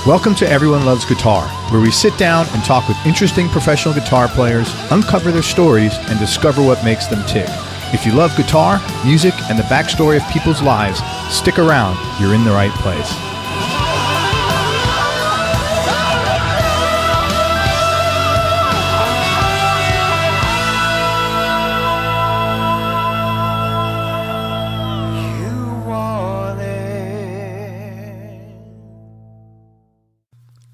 Welcome to Everyone Loves Guitar, where we sit down and talk with interesting professional guitar players, uncover their stories, and discover what makes them tick. If you love guitar, music, and the backstory of people's lives, stick around. You're in the right place.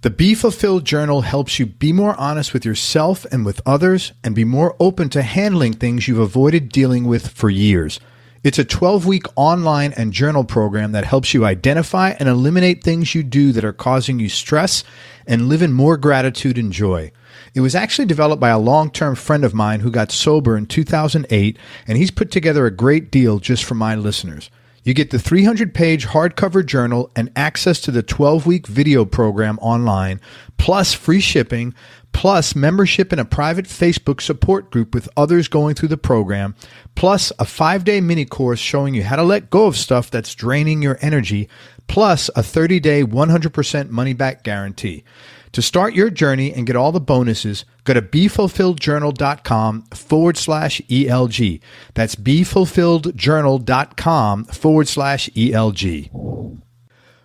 The Be Fulfilled Journal helps you be more honest with yourself and with others and be more open to handling things you've avoided dealing with for years. It's a 12-week online and journal program that helps you identify and eliminate things you do that are causing you stress and live in more gratitude and joy. It was actually developed by a long-term friend of mine who got sober in 2008, and he's put together a great deal just for my listeners. You get the 300-page hardcover journal and access to the 12-week video program online, plus free shipping, plus membership in a private Facebook support group with others going through the program, plus a 5-day mini course showing you how to let go of stuff that's draining your energy, plus a 30-day 100% money-back guarantee. To start your journey and get all the bonuses, go to BeFulfilledJournal.com/ELG. That's BeFulfilledJournal.com/ELG.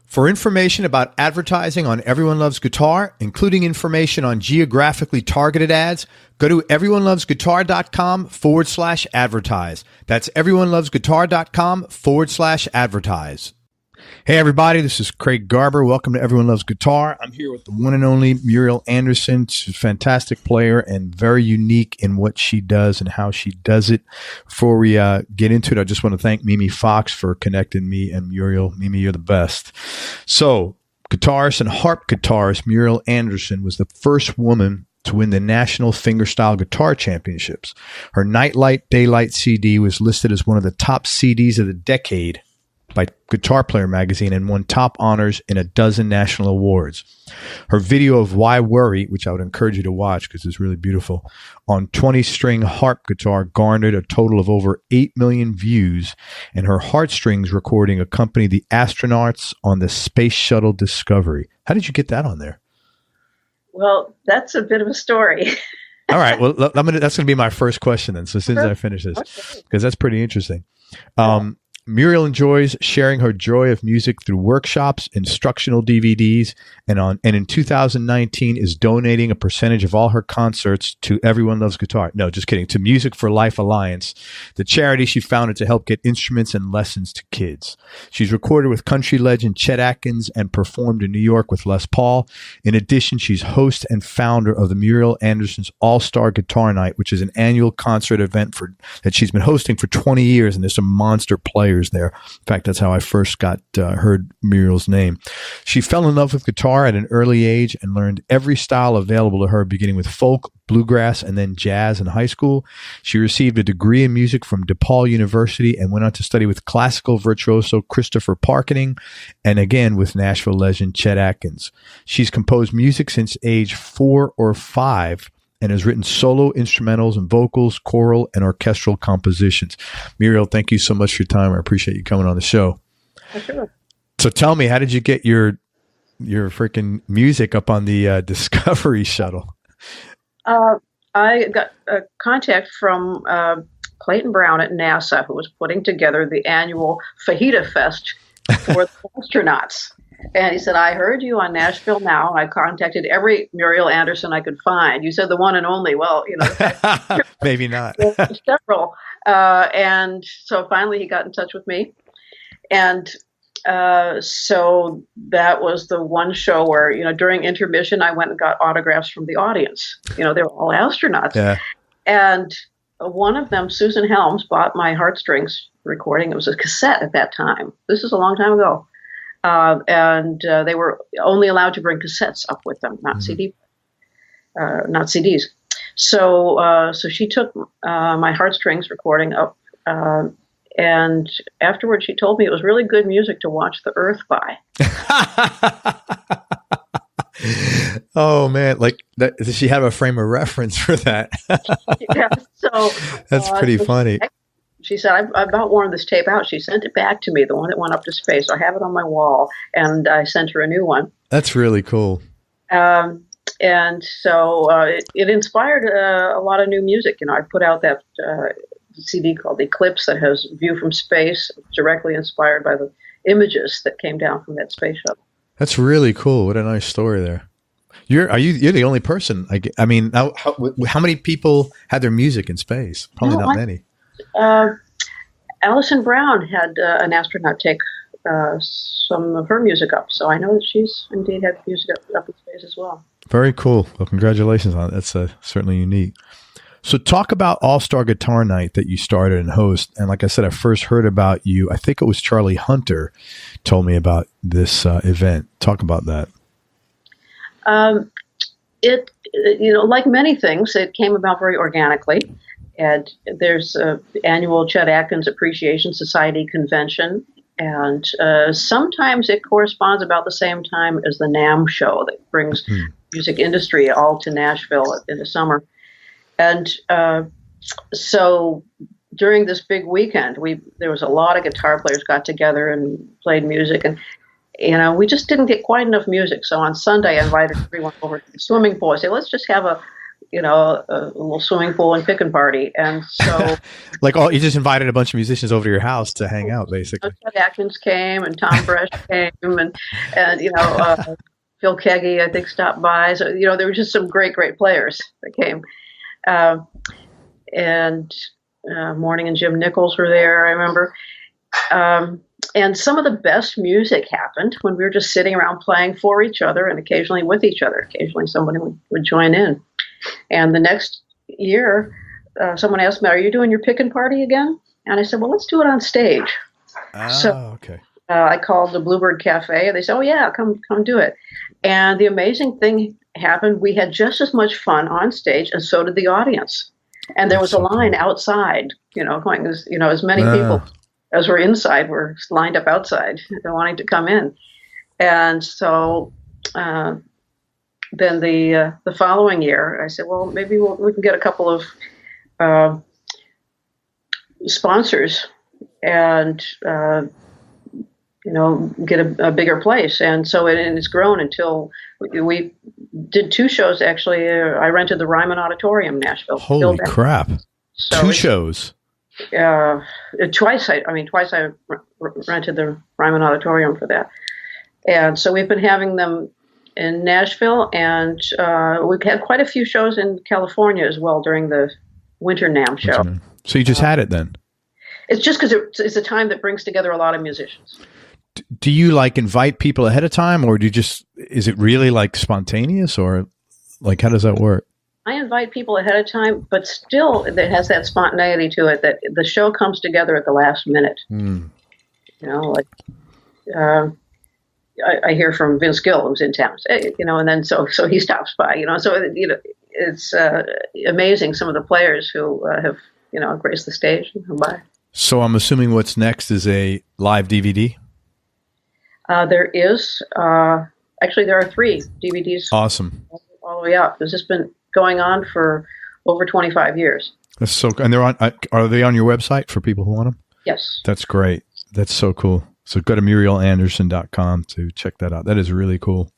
For information about advertising on Everyone Loves Guitar, including information on geographically targeted ads, go to everyonelovesguitar.com/advertise. That's everyonelovesguitar.com/advertise. Hey everybody, this is Craig Garber. Welcome to Everyone Loves Guitar. I'm here with the one and only Muriel Anderson. She's a fantastic player and very unique in what she does and how she does it. Before we get into it, I just want to thank Mimi Fox for connecting me and Muriel. Mimi, you're the best. So, guitarist and harp guitarist Muriel Anderson was the first woman to win the National Fingerstyle Guitar Championships. Her Nightlight Daylight CD was listed as one of the top CDs of the decade by Guitar Player magazine and won top honors in a dozen national awards. Her video of Why Worry, which I would encourage you to watch because it's really beautiful, on 20-string harp guitar garnered a total of over 8 million views, and her heartstrings recording accompanied the astronauts on the Space Shuttle Discovery. How did you get that on there? Well, that's a bit of a story. All right. Well, that's going to be my first question then. So as soon as I finish this, because that's pretty interesting. Muriel enjoys sharing her joy of music through workshops, instructional DVDs, and in 2019 is donating a percentage of all her concerts to Everyone Loves Guitar. No, just kidding. To Music for Life Alliance, the charity she founded to help get instruments and lessons to kids. She's recorded with country legend Chet Atkins and performed in New York with Les Paul. In addition, she's host and founder of the Muriel Anderson's All-Star Guitar Night, which is an annual concert event that she's been hosting for 20 years, and there's some monster players there. In fact, that's how I first heard Muriel's name. She fell in love with guitar at an early age and learned every style available to her, beginning with folk, bluegrass, and then jazz in high school. She received a degree in music from DePaul University and went on to study with classical virtuoso Christopher Parkening and again with Nashville legend Chet Atkins. She's composed music since age 4 or 5 and has written solo instrumentals and vocals, choral, and orchestral compositions. Muriel, thank you so much for your time. I appreciate you coming on the show. Sure. So tell me, how did you get your freaking music up on the Discovery Shuttle? I got a contact from Clayton Brown at NASA, who was putting together the annual Fajita Fest for the astronauts. And he said, I heard you on Nashville Now. I contacted every Muriel Anderson I could find. You said the one and only. Well, maybe not. Several. And so finally he got in touch with me. And so that was the one show where, during intermission, I went and got autographs from the audience. They were all astronauts. Yeah. And one of them, Susan Helms, bought my Heartstrings recording. It was a cassette at that time. This is a long time ago. And they were only allowed to bring cassettes up with them, not not CDs. So she took my Heartstrings recording up, and afterwards she told me it was really good music to watch the Earth by. Oh man, does she have a frame of reference for that? Yeah, so that's pretty funny. She said, I about worn this tape out. She sent it back to me, the one that went up to space. I have it on my wall, and I sent her a new one. That's really cool. And so it inspired a lot of new music. I put out that CD called Eclipse that has View from Space, directly inspired by the images that came down from that space shuttle. That's really cool. What a nice story there. You're the only person. I mean, how many people had their music in space? Probably not many. Alison Brown had an astronaut take some of her music up, so I know that she's indeed had music up in space as well. Very cool. Well, congratulations on it. That's certainly unique. So talk about All-Star Guitar Night that you started and host. And like I said, I first heard about you. I think it was Charlie Hunter told me about this event. Talk about that. It like many things, it came about very organically. And there's the annual Chet Atkins Appreciation Society convention. And sometimes it corresponds about the same time as the NAMM show that brings music industry all to Nashville in the summer. And so during this big weekend, there was a lot of guitar players got together and played music. And, we just didn't get quite enough music. So on Sunday, I invited everyone over to the swimming pool. I said, let's just have a little swimming pool and picking party. And so you just invited a bunch of musicians over to your house to hang out, basically. Chet Atkins came and Tom Bresch came and Phil Keggy, I think, stopped by. So, there were just some great players that came. And Morning and Jim Nichols were there, I remember. And some of the best music happened when we were just sitting around playing for each other and occasionally with each other. Occasionally somebody would join in. And the next year, someone asked me, "Are you doing your pickin' party again?" And I said, "Well, let's do it on stage." Okay. I called the Bluebird Cafe, and they said, "Oh yeah, come do it." And the amazing thing happened: we had just as much fun on stage, and so did the audience. And there was a line outside, going as many people as were inside were lined up outside, wanting to come in. And so then the following year, I said, well, maybe we can get a couple of sponsors and get a bigger place. And so it's grown until we did 2 shows. Actually, I rented the Ryman Auditorium in Nashville. Holy crap! So 2 shows. Twice I rented the Ryman Auditorium for that. And so we've been having them in Nashville, and we've had quite a few shows in California as well during the Winter NAMM show. So you just had it then? It's just because it's a time that brings together a lot of musicians. Do you invite people ahead of time, or is it really spontaneous, or how does that work? I invite people ahead of time, but still it has that spontaneity to it that the show comes together at the last minute. I hear from Vince Gill, who's in town, and then so he stops by, so it's amazing some of the players who have graced the stage and come by. So I'm assuming what's next is a live DVD. There is actually there are 3 DVDs. Awesome. All the way up. This has been going on for over 25 years. That's so. And are they on your website for people who want them? Yes. That's great. That's so cool. So go to MurielAnderson.com to check that out. That is really cool.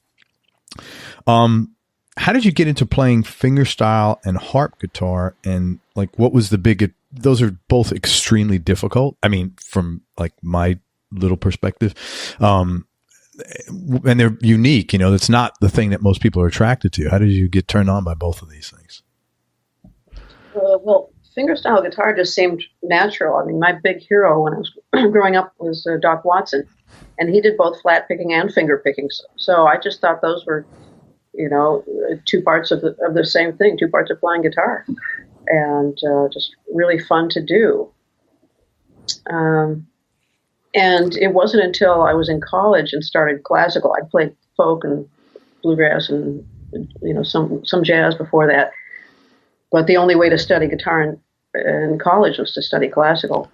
How did you get into playing fingerstyle and harp guitar? And what was the big? Those are both extremely difficult. I mean, from my little perspective, and they're unique. That's not the thing that most people are attracted to. How did you get turned on by both of these things? Well, fingerstyle guitar just seemed natural. I mean, my big hero when I was growing up was Doc Watson, and he did both flat picking and finger picking. So I just thought those were, 2 parts of the same thing, 2 parts of playing guitar, and just really fun to do. And it wasn't until I was in college and started classical. I played folk and bluegrass and some jazz before that. But the only way to study guitar in college was to study classical.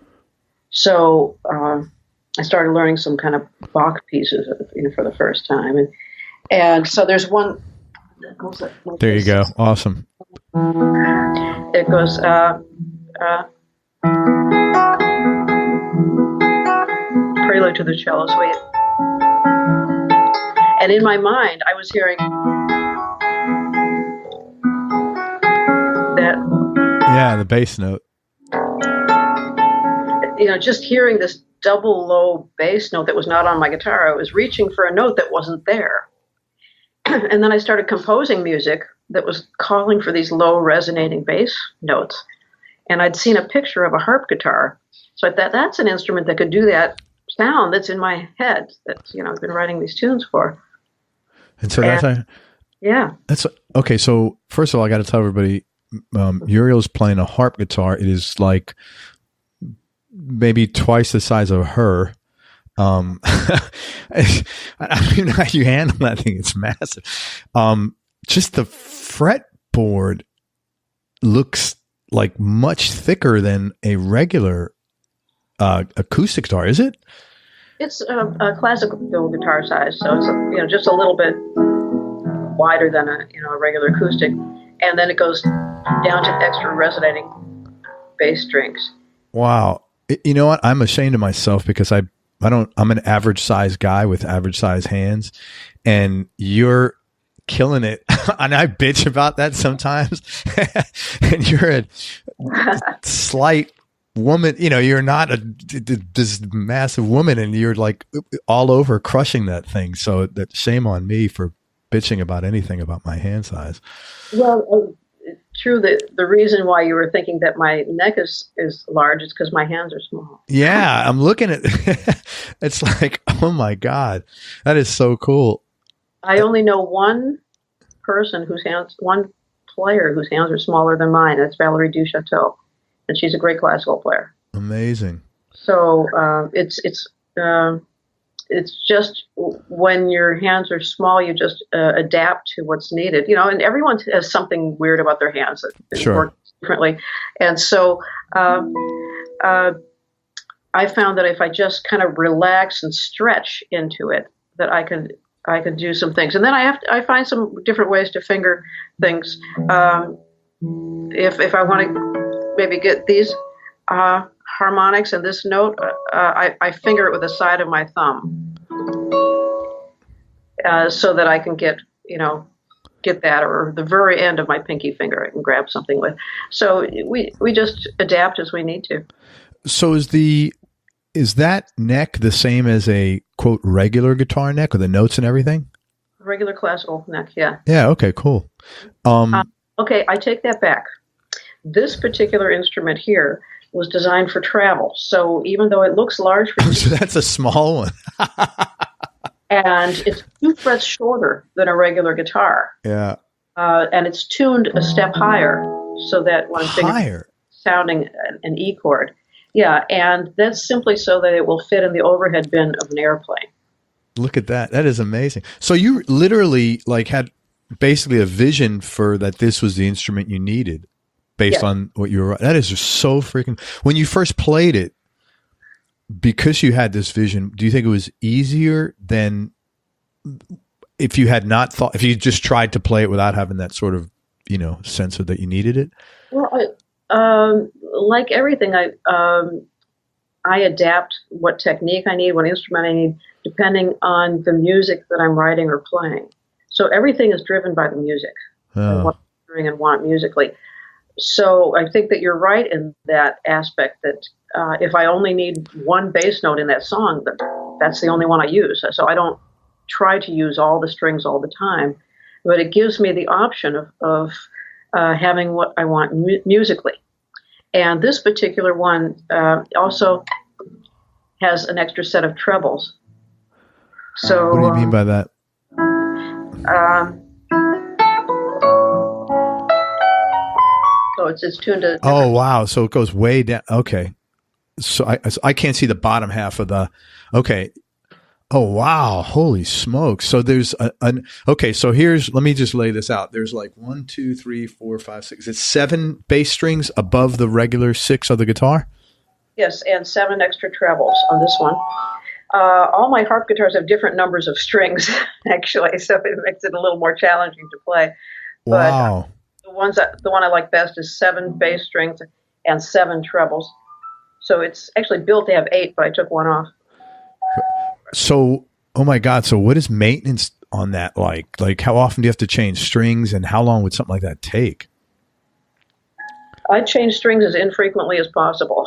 So I started learning some kind of Bach pieces, for the first time. And so there's one. There you go. Awesome. It goes. Prelude to the Cello Suite. And in my mind, I was hearing that. Yeah, the bass note. Just hearing this double low bass note that was not on my guitar. I was reaching for a note that wasn't there. And then I started composing music that was calling for these low resonating bass notes. And I'd seen a picture of a harp guitar. So I thought, that's an instrument that could do that sound that's in my head that, I've been writing these tunes for. And so that's okay. So first of all, I got to tell everybody, Muriel's playing a harp guitar. It is like maybe twice the size of her. I don't even know how you handle that thing. It's massive. Just the fretboard looks like much thicker than a regular acoustic guitar. Is it? It's a classical guitar size, so it's just a little bit wider than a regular acoustic, and then it goes down to extra resonating bass strings. Wow. You know what? I'm ashamed of myself because I'm an average size guy with average size hands, and you're killing it. And I bitch about that sometimes. And you're a slight woman, you're not this massive woman, and you're like all over crushing that thing. So that shame on me for bitching about anything about my hand size. Well, true. The reason why you were thinking that my neck is large is because my hands are small. Yeah, I'm looking at it's like, oh my God, that is so cool. I only know one player whose hands are smaller than mine. That's Valerie Duchateau, and she's a great classical player. Amazing. So it's just when your hands are small, you just adapt to what's needed, and everyone has something weird about their hands that work differently. And so I found that if I just kind of relax and stretch into it, that I could do some things. And then I find some different ways to finger things. If I want to maybe get these harmonics and this note, I finger it with the side of my thumb, so that I can get that, or the very end of my pinky finger I can grab something with. So we just adapt as we need to. So is that neck the same as a quote regular guitar neck, with the notes and everything? Regular classical neck, yeah. Yeah. Okay. Cool. Okay, I take that back. This particular instrument here was designed for travel. So even though it looks large for you, so that's a small one. And it's 2 frets shorter than a regular guitar. Yeah. And it's tuned a step higher, so that when I'm sounding an E chord. Yeah, and that's simply so that it will fit in the overhead bin of an airplane. Look at that. That is amazing. So you literally had basically a vision for that this was the instrument you needed based on what you were. That is just so freaking. When you first played it, because you had this vision, do you think it was easier than if you had not thought, if you just tried to play it without having that sort of, sense of that you needed it? Well, like everything, I adapt what technique I need, what instrument I need, depending on the music that I'm writing or playing. So everything is driven by the music, and what I'm doing and want musically. So I think that you're right in that aspect, that if I only need one bass note in that song, that's the only one I use. So I don't try to use all the strings all the time, but it gives me the option of having what I want musically. And this particular one also has an extra set of trebles. So what do you mean by that? So it's tuned to. Oh wow! So it goes way down. Okay, so I can't see the bottom half of the. Okay. Oh wow! Holy smokes! So there's okay. So let me just lay this out. There's 1, 2, 3, 4, 5, 6. It's 7 bass strings above the regular 6 of the guitar. Yes, and 7 extra trebles on this one. All my harp guitars have different numbers of strings, actually, so it makes it a little more challenging to play. Wow! But the one I like best is 7 bass strings and 7 trebles. So it's actually built to have 8, but I took one off. So, Oh my God. So what is maintenance on that like? Like how often do you have to change strings and how long would something like that take? I change strings as infrequently as possible.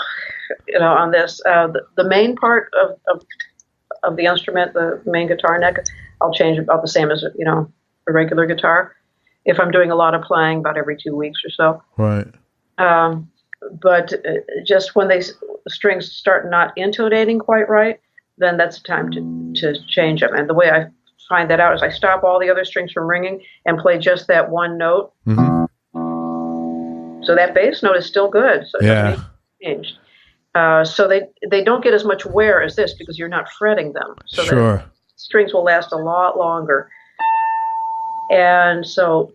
On this, the main part of the instrument, the main guitar neck, I'll change about the same as, a regular guitar. If I'm doing a lot of playing, about every 2 weeks or so. Right. But just when the strings start not intonating quite right, then that's the time to change them. And the way I find that out is I stop all the other strings from ringing and play just that one note. Mm-hmm. So that bass note is still good. So it doesn't need to be changed. So they don't get as much wear as this because you're not fretting them. So sure. the strings will last a lot longer. And so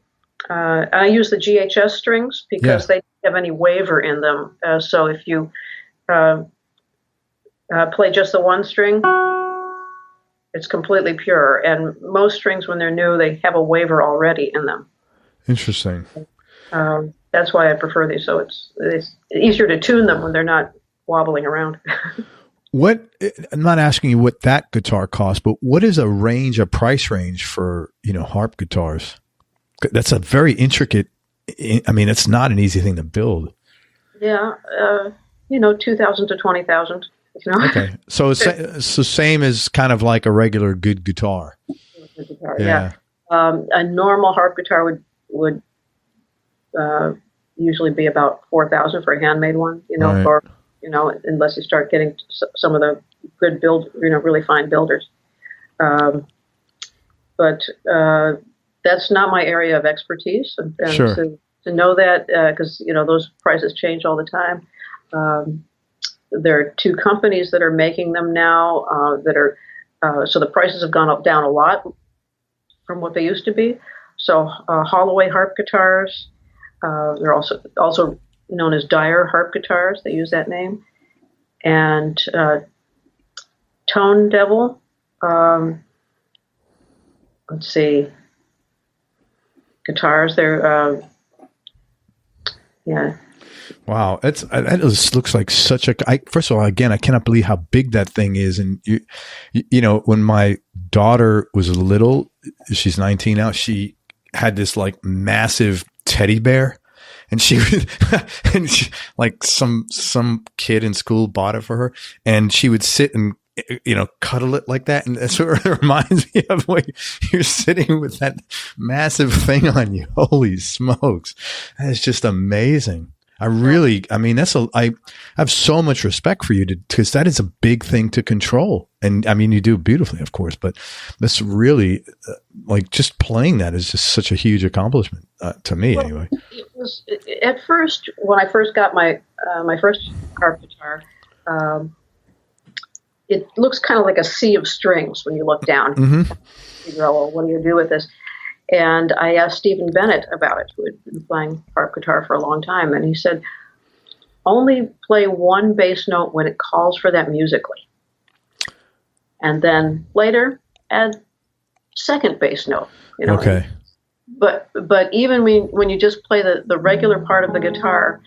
I use the GHS strings because they don't have any waver in them. So if you play just the one string, it's completely pure. And most strings, when they're new, they have a waver already in them. Interesting. That's why I prefer these. So it's easier to tune them when they're not wobbling around. I'm not asking you what that guitar costs, but what is a price range for, harp guitars? That's a very intricate, it's not an easy thing to build. Yeah. 2,000 to 20,000. Okay. So same as kind of like a regular good guitar. Yeah. A normal harp guitar would usually be about 4,000 for a handmade one, right. Or, unless you start getting some of the good really fine builders. But that's not my area of expertise. And sure. to know that, because, those prices change all the time. There are two companies that are making them now so the prices have gone down a lot from what they used to be. So Holloway harp guitars, they're also known as Dyer harp guitars. They use that name. And Tone Devil, let's see, guitars, they're, yeah. Wow. That looks like such first of all, again, I cannot believe how big that thing is. And when my daughter was little, she's 19 now, she had this like massive teddy bear. And like some kid in school bought it for her, and she would sit and cuddle it like that, and that's what it reminds me of when you're sitting with that massive thing on you. Holy smokes, that's just amazing. I have so much respect for you because that is a big thing to control. And you do it beautifully, of course, but that's really just playing that is just such a huge accomplishment to me anyway. It was at first, when I first got my first harp guitar, it looks kind of like a sea of strings when you look down. Mm-hmm. Figure out, well, what do you do with this? And I asked Stephen Bennett about it, who had been playing harp guitar for a long time. And he said, only play one bass note when it calls for that musically. And then later, add second bass note. Okay. But even when you just play the regular part of the guitar,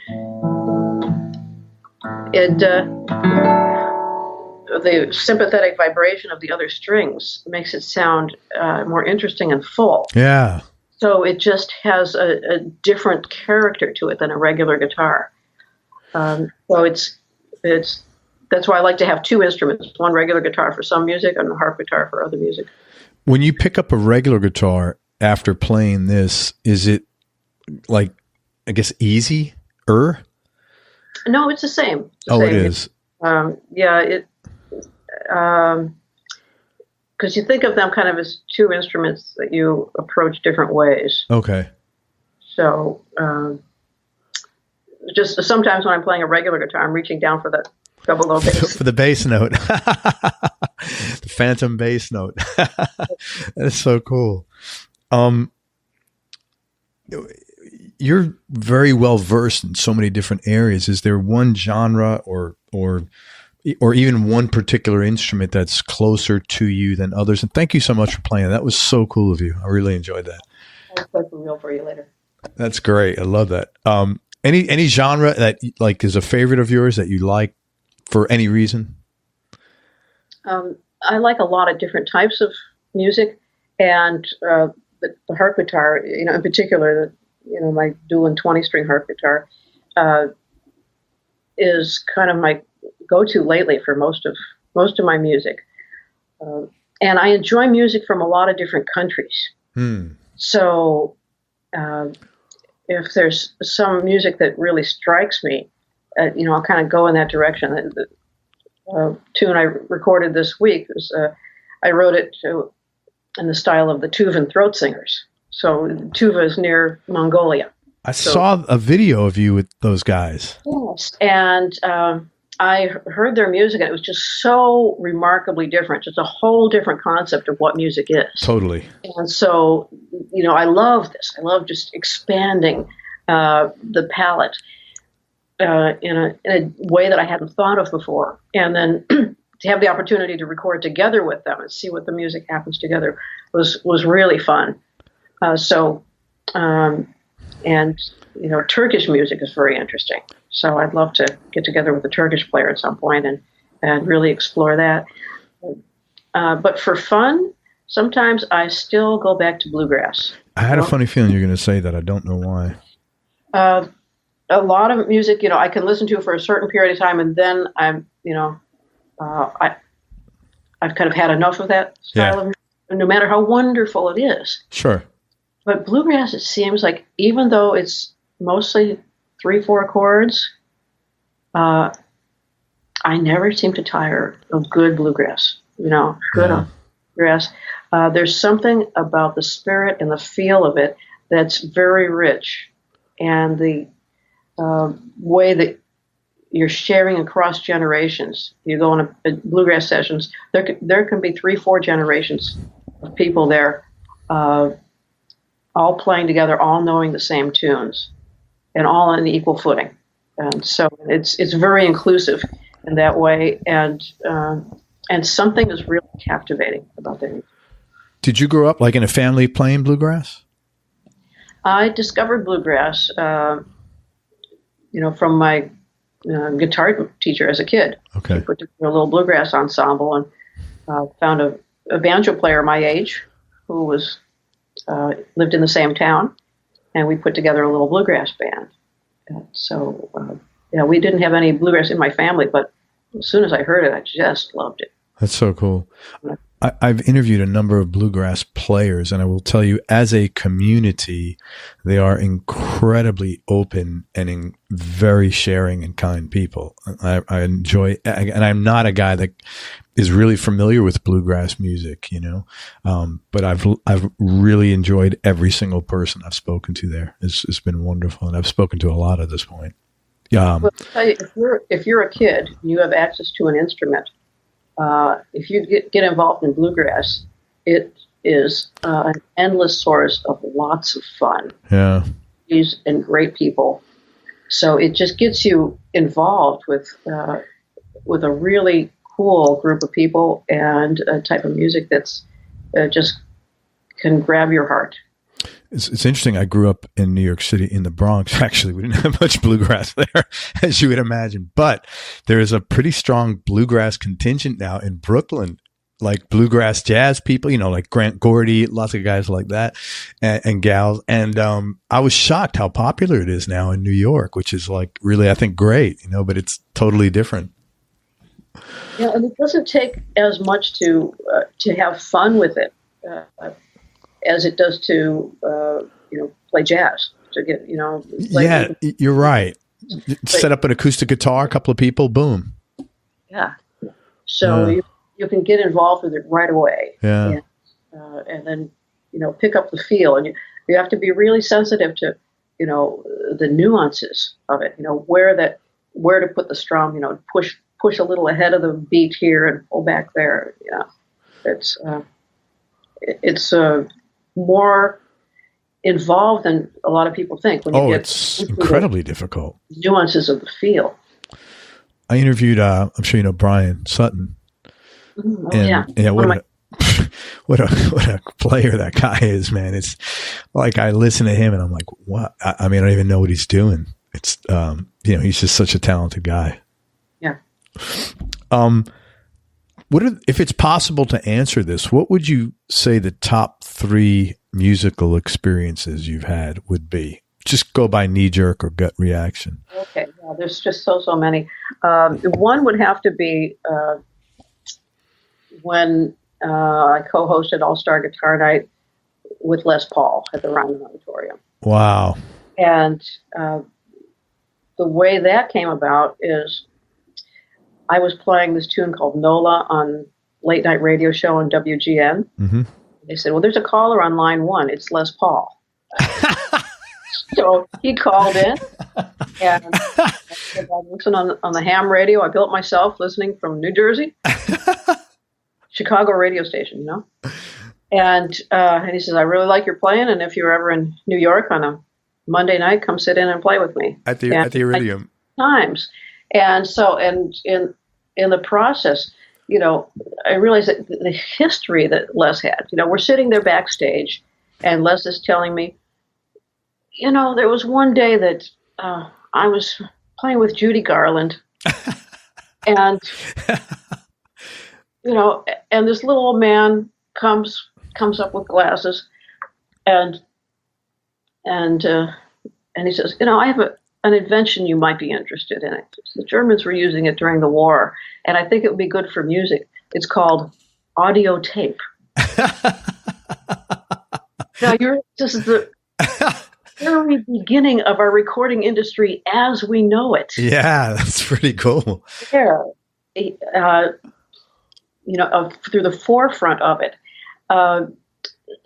the sympathetic vibration of the other strings makes it sound more interesting and full. Yeah. So it just has a different character to it than a regular guitar. So that's why I like to have two instruments: one regular guitar for some music and a harp guitar for other music. When you pick up a regular guitar after playing this, is it like, I guess, easier? No, it's the same. It is. Because you think of them kind of as two instruments that you approach different ways. Okay. So just sometimes when I'm playing a regular guitar, I'm reaching down for the double low bass. For the bass note. The phantom bass note. That's so cool. You're very well versed in so many different areas. Is there one genre or even one particular instrument that's closer to you than others? And thank you so much for playing. That was so cool of you. I really enjoyed that. I'll play for real for you later. That's great. I love that. Any genre that like is a favorite of yours that you like for any reason? I like a lot of different types of music, and the harp guitar, in particular, my dual and 20-string harp guitar is kind of my go-to lately for most of my music. And I enjoy music from a lot of different countries. So if there's some music that really strikes me, I'll kind of go in that direction. The tune I recorded this week was I wrote it in the style of the Tuvan throat singers. So Tuva is near Mongolia. I saw a video of you with those guys. Yes, and I heard their music, and it was just so remarkably different. Just a whole different concept of what music is. Totally. And so, I love this. I love just expanding the palette in a way that I hadn't thought of before. And then to have the opportunity to record together with them and see what the music happens together was really fun. And Turkish music is very interesting. So I'd love to get together with a Turkish player at some point and really explore that. But for fun, sometimes I still go back to bluegrass. I had a funny feeling you're going to say that. I don't know why. A lot of music, I can listen to for a certain period of time, and then I've kind of had enough of that style of music, no matter how wonderful it is. Sure. But bluegrass, it seems like, even though it's mostly 3-4 chords, I never seem to tire of good bluegrass. Bluegrass. There's something about the spirit and the feel of it that's very rich, and the way that you're sharing across generations. You go on a bluegrass sessions, there can be 3-4 generations of people there, all playing together, all knowing the same tunes, and all on equal footing. And so it's very inclusive in that way, and something is really captivating about that. Did you grow up like in a family playing bluegrass? I discovered bluegrass, from my guitar teacher as a kid. Okay. He put together a little bluegrass ensemble, and found a banjo player my age who was lived in the same town, and we put together a little bluegrass band. We didn't have any bluegrass in my family, but as soon as I heard it, I just loved it. That's so cool. I've interviewed a number of bluegrass players, and I will tell you, as a community, they are incredibly open and very sharing and kind people. I enjoy, and I'm not a guy that is really familiar with bluegrass music, but I've really enjoyed every single person I've spoken to there. It's been wonderful, and I've spoken to a lot at this point. Yeah. Well, I'll tell you, if you're a kid and you have access to an instrument, if you get involved in bluegrass, it is an endless source of lots of fun. Yeah. And great people. So it just gets you involved with a really cool group of people and a type of music that's just can grab your heart. It's interesting. I grew up in New York City, in the Bronx. Actually, we didn't have much bluegrass there, as you would imagine. But there is a pretty strong bluegrass contingent now in Brooklyn, like bluegrass jazz people, like Grant Gordy, lots of guys like that, and gals. And I was shocked how popular it is now in New York, which is like really, I think, great, but it's totally different. Yeah, and it doesn't take as much to have fun with it as it does to play jazz, to get you're right. Set up an acoustic guitar, a couple of people, boom. Yeah. So you can get involved with it right away. Yeah. And then pick up the feel, and you have to be really sensitive to the nuances of it. Where to put the strum. Push a little ahead of the beat here and pull back there. It's more involved than a lot of people think. When you get it's incredibly difficult. Nuances of the feel. I interviewed, I'm sure you know Brian Sutton. What a player that guy is, man. It's like I listen to him and I'm like, what? I mean, I don't even know what he's doing. It's he's just such a talented guy. Yeah. if it's possible to answer this, what would you say the top 3 musical experiences you've had would be? Just go by knee jerk or gut reaction. Okay, yeah, there's just so many. One would have to be when I co-hosted All-Star Guitar Night with Les Paul at the Ryman Auditorium. Wow. And the way that came about is I was playing this tune called NOLA on late night radio show on WGN. Mm-hmm. They said, well, there's a caller on line 1. It's Les Paul. So he called in, and I listened on the ham radio. I built myself listening from New Jersey, Chicago radio station, you know. And he says, I really like your playing, and if you're ever in New York on a Monday night, come sit in and play with me at the Iridium. Times, and so and in the process, you know, I realized that the history that Les had. You know, we're sitting there backstage, and Les is telling me, you know, there was one day that I was playing with Judy Garland, and you know, and this little old man comes up with glasses, and he says, you know, I have an invention you might be interested in. The Germans were using it during the war, and I think it would be good for music. It's called audio tape. Now, this is the very beginning of our recording industry as we know it. Yeah, that's pretty cool. Yeah, you know, through the forefront of it.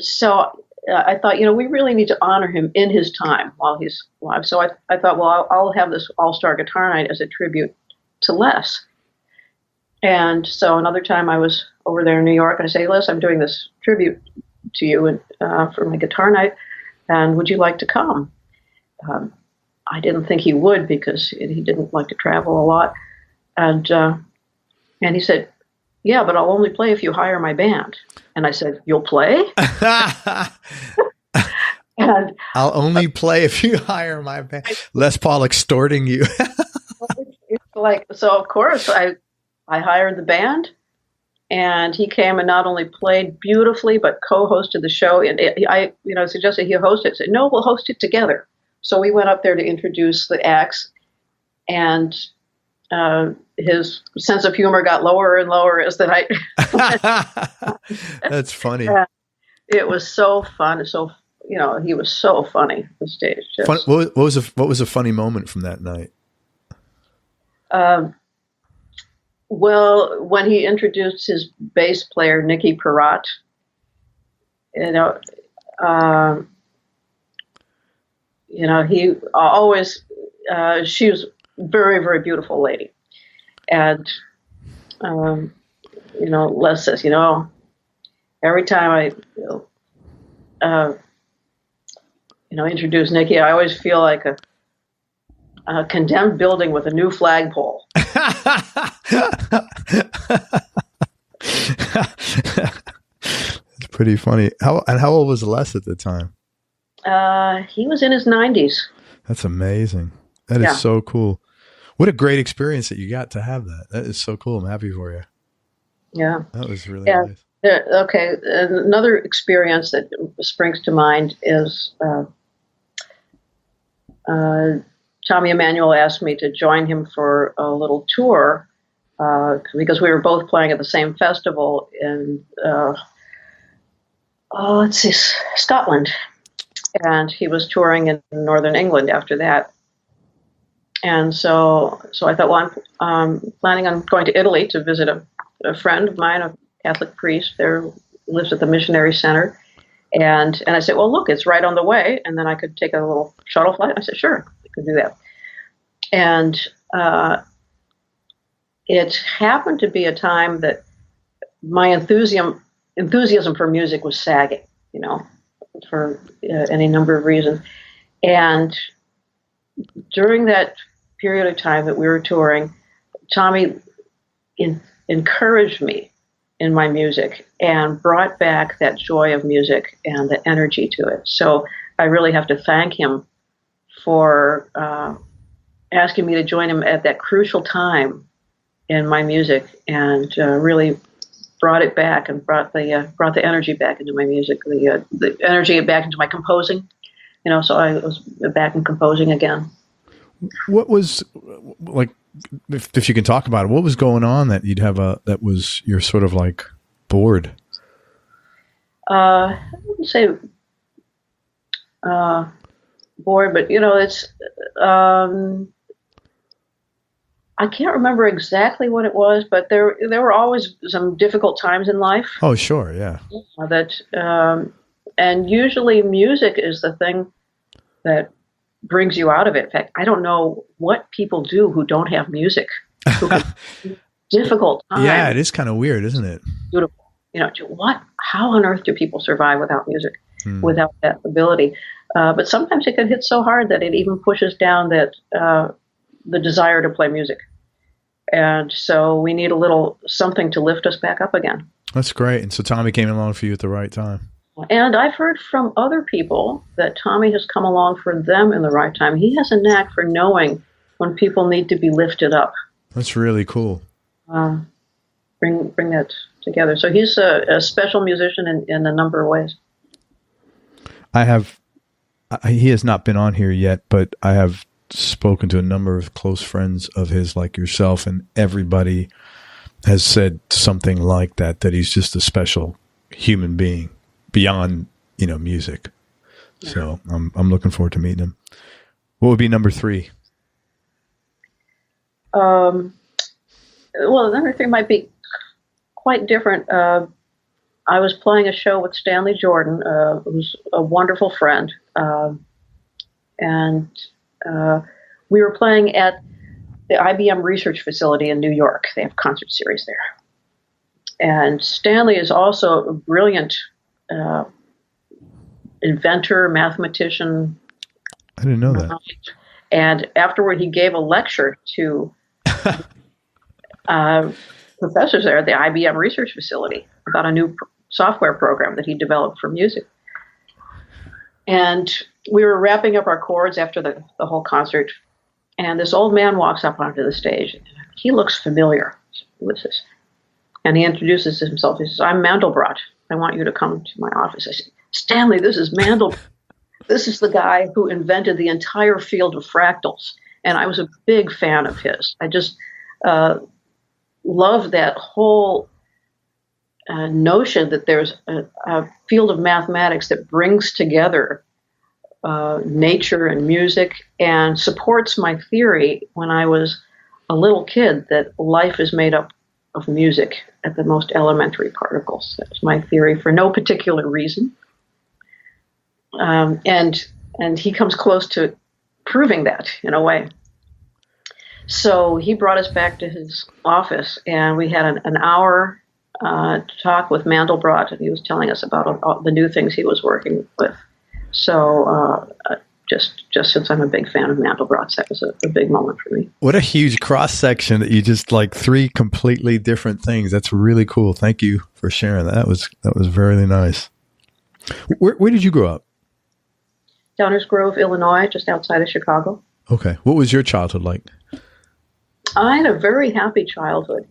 So I thought, you know, we really need to honor him in his time while he's alive. So I thought, well, I'll have this All-Star Guitar Night as a tribute to Les. And so another time I was over there in New York, and I say, Les, I'm doing this tribute to you and for my guitar night, and would you like to come? I didn't think he would because he didn't like to travel a lot. And he said, yeah, but I'll only play if you hire my band. And I said, you'll play? And I'll only play if you hire my band. Les Paul extorting you. It's like, so of course I hired the band, and he came and not only played beautifully, but co-hosted the show. And I suggested he host it. I said, no, we'll host it together. So we went up there to introduce the acts, and his sense of humor got lower and lower as the night. That's funny. It was so fun. So, you know, he was so funny on stage. What was a funny moment from that night? Well, when he introduced his bass player, Nikki Perrott, you know, he always, she was very, very beautiful lady. And, you know, Les says, you know, every time I, introduce Nikki, I always feel like a condemned building with a new flagpole. It's pretty funny. How old was Les at the time? He was in his 90s. That's amazing. That is so cool. What a great experience that you got to have that. That is so cool. I'm happy for you. Yeah. That was really nice. Okay. Another experience that springs to mind is Tommy Emmanuel asked me to join him for a little tour because we were both playing at the same festival in, Scotland. And he was touring in Northern England after that. And so I thought, well, I'm planning on going to Italy to visit a friend of mine, a Catholic priest there, lives at the Missionary Center. And I said, well, look, it's right on the way. And then I could take a little shuttle flight. I said, sure, I could do that. And it happened to be a time that my enthusiasm for music was sagging, you know, for any number of reasons. And during that period of time that we were touring, Tommy encouraged me in my music and brought back that joy of music and the energy to it. So I really have to thank him for asking me to join him at that crucial time in my music and really brought it back and brought the energy back into my music, the energy back into my composing. So I was back in composing again. What was like, if you can talk about it, what was going on that you're sort of like bored? I wouldn't say bored, but it's. I can't remember exactly what it was, but there were always some difficult times in life. Oh, sure, yeah. And usually music is the thing that brings you out of it. In fact, I don't know what people do who don't have music. Difficult time. Yeah, it is kind of weird, isn't it? Beautiful. How on earth do people survive without music, without that ability? But sometimes it can hit so hard that it even pushes down the desire to play music. And so we need a little something to lift us back up again. That's great. And so Tommy came along for you at the right time. And I've heard from other people that Tommy has come along for them in the right time. He has a knack for knowing when people need to be lifted up. That's really cool. Bring that together. So he's a special musician in a number of ways. He has not been on here yet, but I have spoken to a number of close friends of his, like yourself, and everybody has said something like that he's just a special human being beyond, music. Yeah. So I'm looking forward to meeting him. What would be number 3? Well, number 3 might be quite different. I was playing a show with Stanley Jordan, who's a wonderful friend, and we were playing at the IBM research facility in New York. They have concert series there. And Stanley is also a brilliant inventor, mathematician. I didn't know that. And afterward, he gave a lecture to professors there at the IBM research facility about a new software program that he developed for music. And we were wrapping up our chords after the whole concert. And this old man walks up onto the stage. He looks familiar. Who is this? And he introduces himself. He says, "I'm Mandelbrot. I want you to come to my office." I said, "Stanley, this is Mandelbrot. This is the guy who invented the entire field of fractals." And I was a big fan of his. I just love that whole notion that there's a field of mathematics that brings together nature and music and supports my theory when I was a little kid that life is made up of music at the most elementary particles. That's my theory for no particular reason. And he comes close to proving that in a way. So he brought us back to his office, and we had an hour talk with Mandelbrot, and he was telling us about all the new things he was working with. So just since I'm a big fan of Mandelbrot's, that was a big moment for me. What a huge cross section that you just like 3 completely different things. That's really cool. Thank you for sharing that. That was very nice. Where did you grow up? Downers Grove, Illinois, just outside of Chicago. Okay. What was your childhood like? I had a very happy childhood,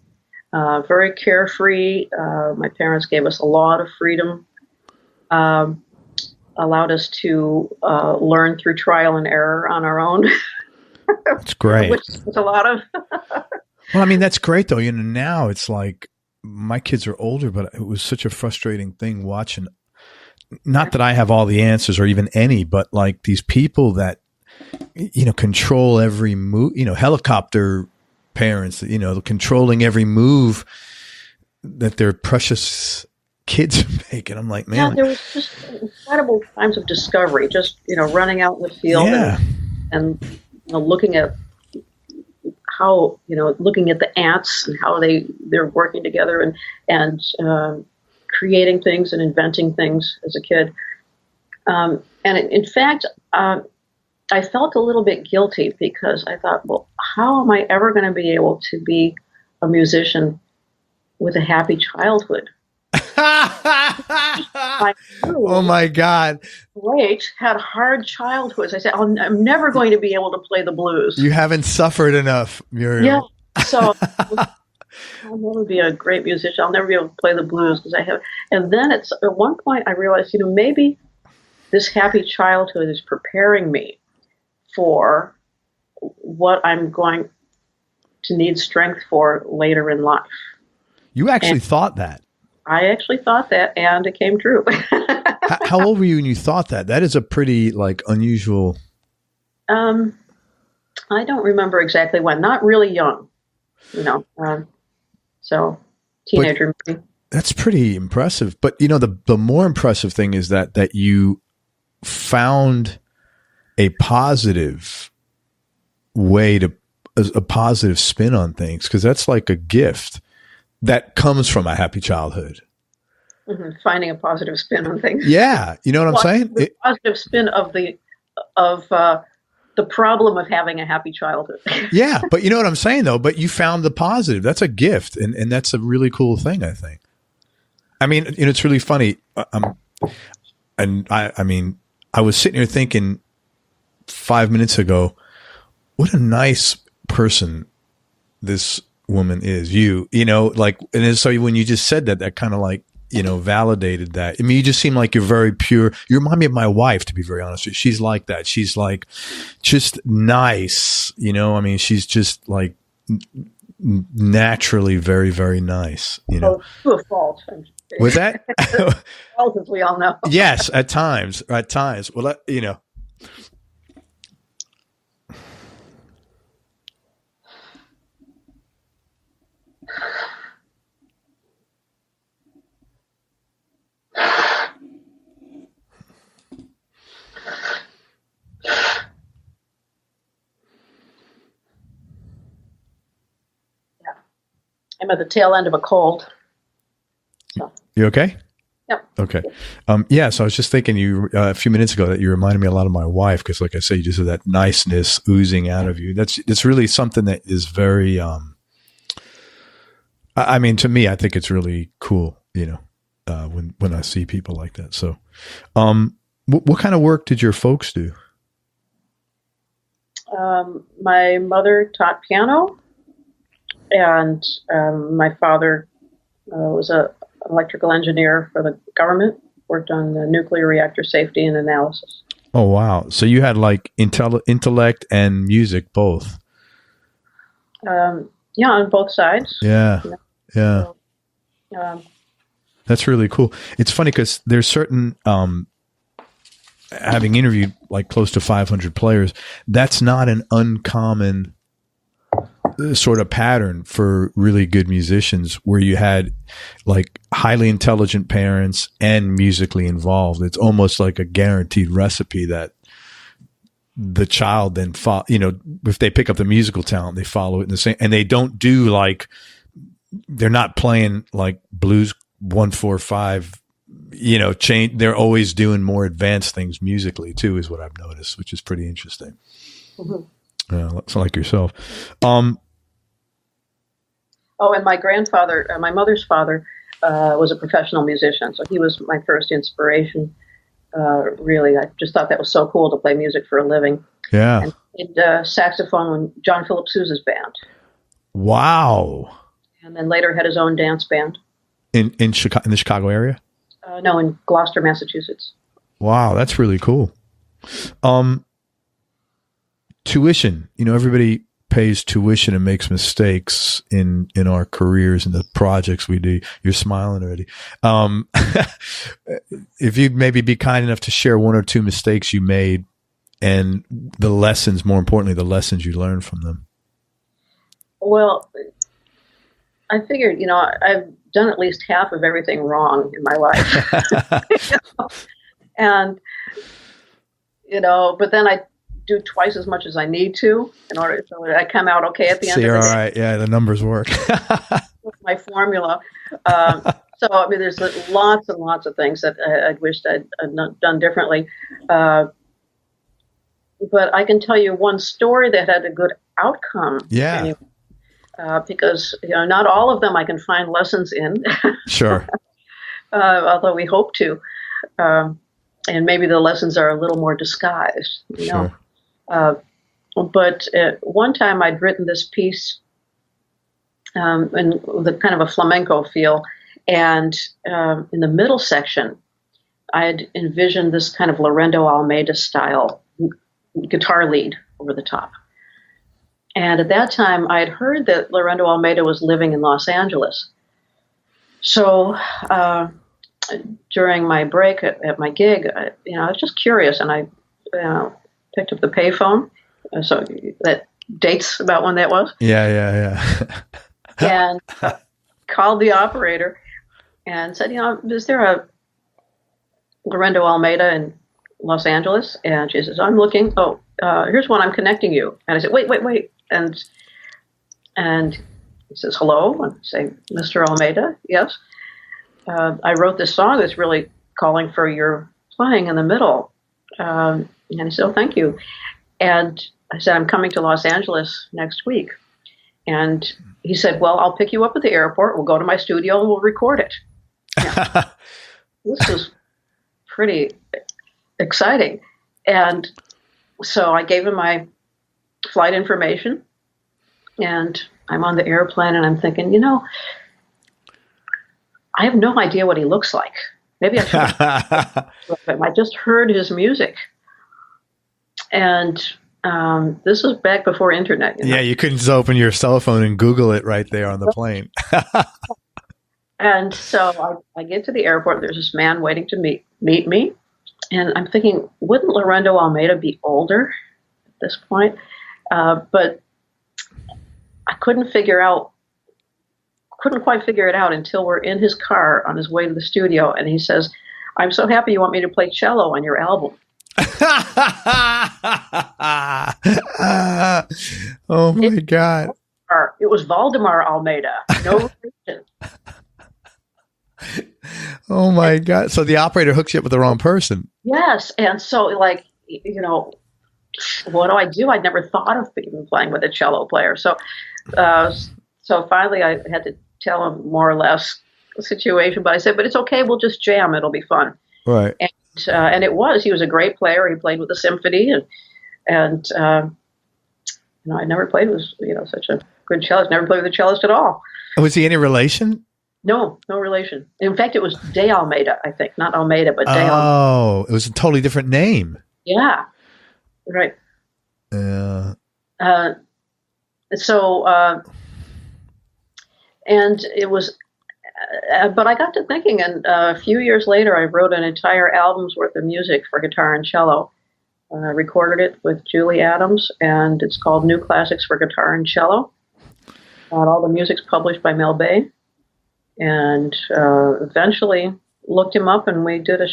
very carefree. My parents gave us a lot of freedom, allowed us to learn through trial and error on our own. That's great. Which is a lot of. Well, I mean, that's great, though. Now it's like my kids are older, but it was such a frustrating thing watching. Not that I have all the answers or even any, but like these people that, control every move, helicopter parents, controlling every move that their precious kids make. And I'm like, man. Yeah, there was just incredible times of discovery, just, running out in the field and looking at how, looking at the ants and how they're working together and creating things and inventing things as a kid. And in fact, I felt a little bit guilty because I thought, well, how am I ever going to be able to be a musician with a happy childhood? Oh my God. Wait, had hard childhoods. I said, I'm never going to be able to play the blues. You haven't suffered enough, Muriel. Yeah. So I'll never be a great musician. I'll never be able to play the blues because I have. And then at one point I realized, maybe this happy childhood is preparing me for what I'm going to need strength for later in life. You actually thought that? I actually thought that, and it came true. How old were you when you thought that? That is a pretty unusual. I don't remember exactly when. Not really young, so teenager. Maybe. That's pretty impressive. But the more impressive thing is that you found a positive way a positive spin on things, because that's like a gift that comes from a happy childhood. Mm-hmm. Finding a positive spin on things. Yeah, you know what I'm saying? The positive spin of the problem of having a happy childhood. Yeah, but you know what I'm saying though. But you found the positive. That's a gift, and that's a really cool thing, I think. I mean, it's really funny. I was sitting here thinking 5 minutes ago, what a nice person this woman is. And so when you just said that kind of validated that. I mean, you just seem like you're very pure. You remind me of my wife, to be very honest with you. She's like that. She's just nice. I mean, she's just naturally very, very nice. To a fault. Was that? Fault, as we all know. Yes, at times. Well, I'm at the tail end of a cold. So. You okay? Yep. Okay. So I was just thinking a few minutes ago that you reminded me a lot of my wife, because like I say, you just have that niceness oozing out of you. It's really something that is very, to me, I think it's really cool, when I see people like that. So, what kind of work did your folks do? My mother taught piano. And my father was an electrical engineer for the government, worked on the nuclear reactor safety and analysis. Oh, wow. So you had intellect and music both. On both sides. Yeah. So, that's really cool. It's funny because there's certain, having interviewed close to 500 players, that's not an uncommon sort of pattern for really good musicians, where you had highly intelligent parents and musically involved. It's almost like a guaranteed recipe that the child then if they pick up the musical talent, they follow it in the same, and they don't do they're not playing blues 1-4-5, change. They're always doing more advanced things musically too, is what I've noticed, which is pretty interesting. Mm-hmm. Yeah, it's like yourself. And my grandfather, my mother's father, was a professional musician, so he was my first inspiration. Really, I just thought that was so cool to play music for a living. Yeah. And he played saxophone in John Philip Sousa's band. Wow. And then later had his own dance band. In Chicago, in the Chicago area? No, in Gloucester, Massachusetts. Wow, that's really cool. Tuition. Everybody pays tuition and makes mistakes in our careers and the projects we do. You're smiling already. If you'd maybe be kind enough to share one or two mistakes you made, and the lessons, more importantly, the lessons you learned from them. Well, I figured, I've done at least half of everything wrong in my life. And, but then I do twice as much as I need to in order so I come out okay at the end of the day. All right. Yeah, the numbers work. My formula. So, there's lots and lots of things that I wished I'd done differently. But I can tell you one story that had a good outcome. Yeah. Anyway, because, not all of them I can find lessons in. Sure. Although we hope to. And maybe the lessons are a little more disguised, Sure. But one time I'd written this piece and the kind of a flamenco feel. And in the middle section, I had envisioned this kind of Lorendo Almeida style guitar lead over the top. And at that time, I had heard that Lorendo Almeida was living in Los Angeles. So during my break at my gig, I was just curious, and I picked up the payphone. So that dates about when that was. Yeah. And called the operator and said, is there a Lorendo Almeida in Los Angeles? And she says, I'm looking. Oh, here's one. I'm connecting you. And I said, wait. And he says, hello. And I say, Mr. Almeida, yes. I wrote this song that's really calling for your playing in the middle. And he said, oh, thank you. And I said, I'm coming to Los Angeles next week. And he said, well, I'll pick you up at the airport. We'll go to my studio and we'll record it. Yeah. This is pretty exciting. And so I gave him my flight information, and I'm on the airplane, and I'm thinking, I have no idea what he looks like. Maybe I should. I just heard his music. And this was back before internet. Yeah, you couldn't just open your cell phone and Google it right there on the plane. And so I get to the airport. There's this man waiting to meet me. And I'm thinking, wouldn't Lorendo Almeida be older at this point? But I couldn't quite figure it out until we're in his car on his way to the studio. And he says, I'm so happy you want me to play cello on your album. Oh my God. It was Valdemar Almeida. No relation. Oh my God. So the operator hooks you up with the wrong person. Yes. And so what do I do? I'd never thought of even playing with a cello player. So finally I had to tell him more or less the situation, but I said, but it's okay. We'll just jam. It'll be fun. Right. And it was. He was a great player. He played with the symphony, and I never played with such a good cellist. Never played with a cellist at all. Was he any relation? No relation. In fact, it was De Almeida, I think, not Almeida, but De Almeida. Oh, it was a totally different name. Yeah, right. Yeah. And it was. But I got to thinking, and a few years later, I wrote an entire album's worth of music for guitar and cello. I recorded it with Julie Adams, and it's called New Classics for Guitar and Cello. All the music's published by Mel Bay. And eventually looked him up, and we did a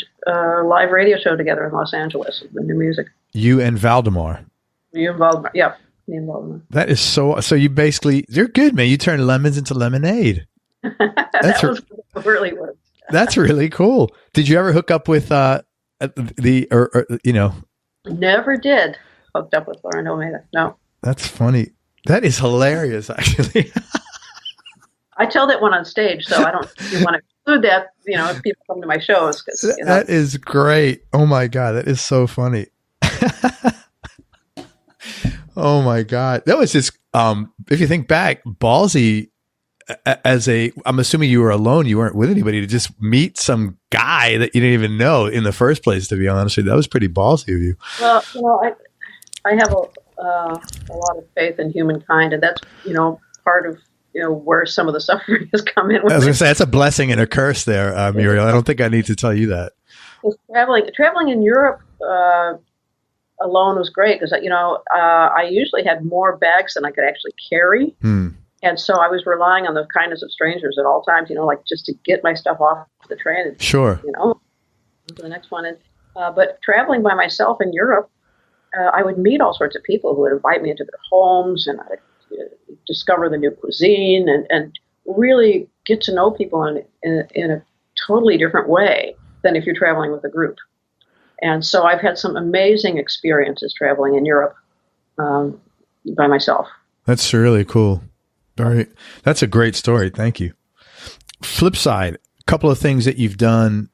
live radio show together in Los Angeles, the new music. You and Valdemar. You and Valdemar, yeah. Me and Valdemar. That is so you're good, man. You turned lemons into lemonade. Really was. That's really cool. Did you ever hook up with Never did hooked up with Lorendo Almeida. No. That's funny. That is hilarious, actually. I tell that one on stage, so I don't want to include that, if people come to my shows. That is great. Oh my God. That is so funny. Oh my God. That was just, if you think back, ballsy I'm assuming you were alone. You weren't with anybody, to just meet some guy that you didn't even know in the first place, to be honest with you. That was pretty ballsy of you. Well, I have a lot of faith in humankind, and that's, part of, where some of the suffering has come in. I was going to say, that's a blessing and a curse there, Muriel. I don't think I need to tell you that. Traveling in Europe alone was great because, I usually had more bags than I could actually carry. And so I was relying on the kindness of strangers at all times, just to get my stuff off the train. And, sure. To the next one. And, but traveling by myself in Europe, I would meet all sorts of people who would invite me into their homes, and I would discover the new cuisine and really get to know people in a totally different way than if you're traveling with a group. And so I've had some amazing experiences traveling in Europe by myself. That's really cool. That's a great story. Thank you. Flip side, a couple of things that you've done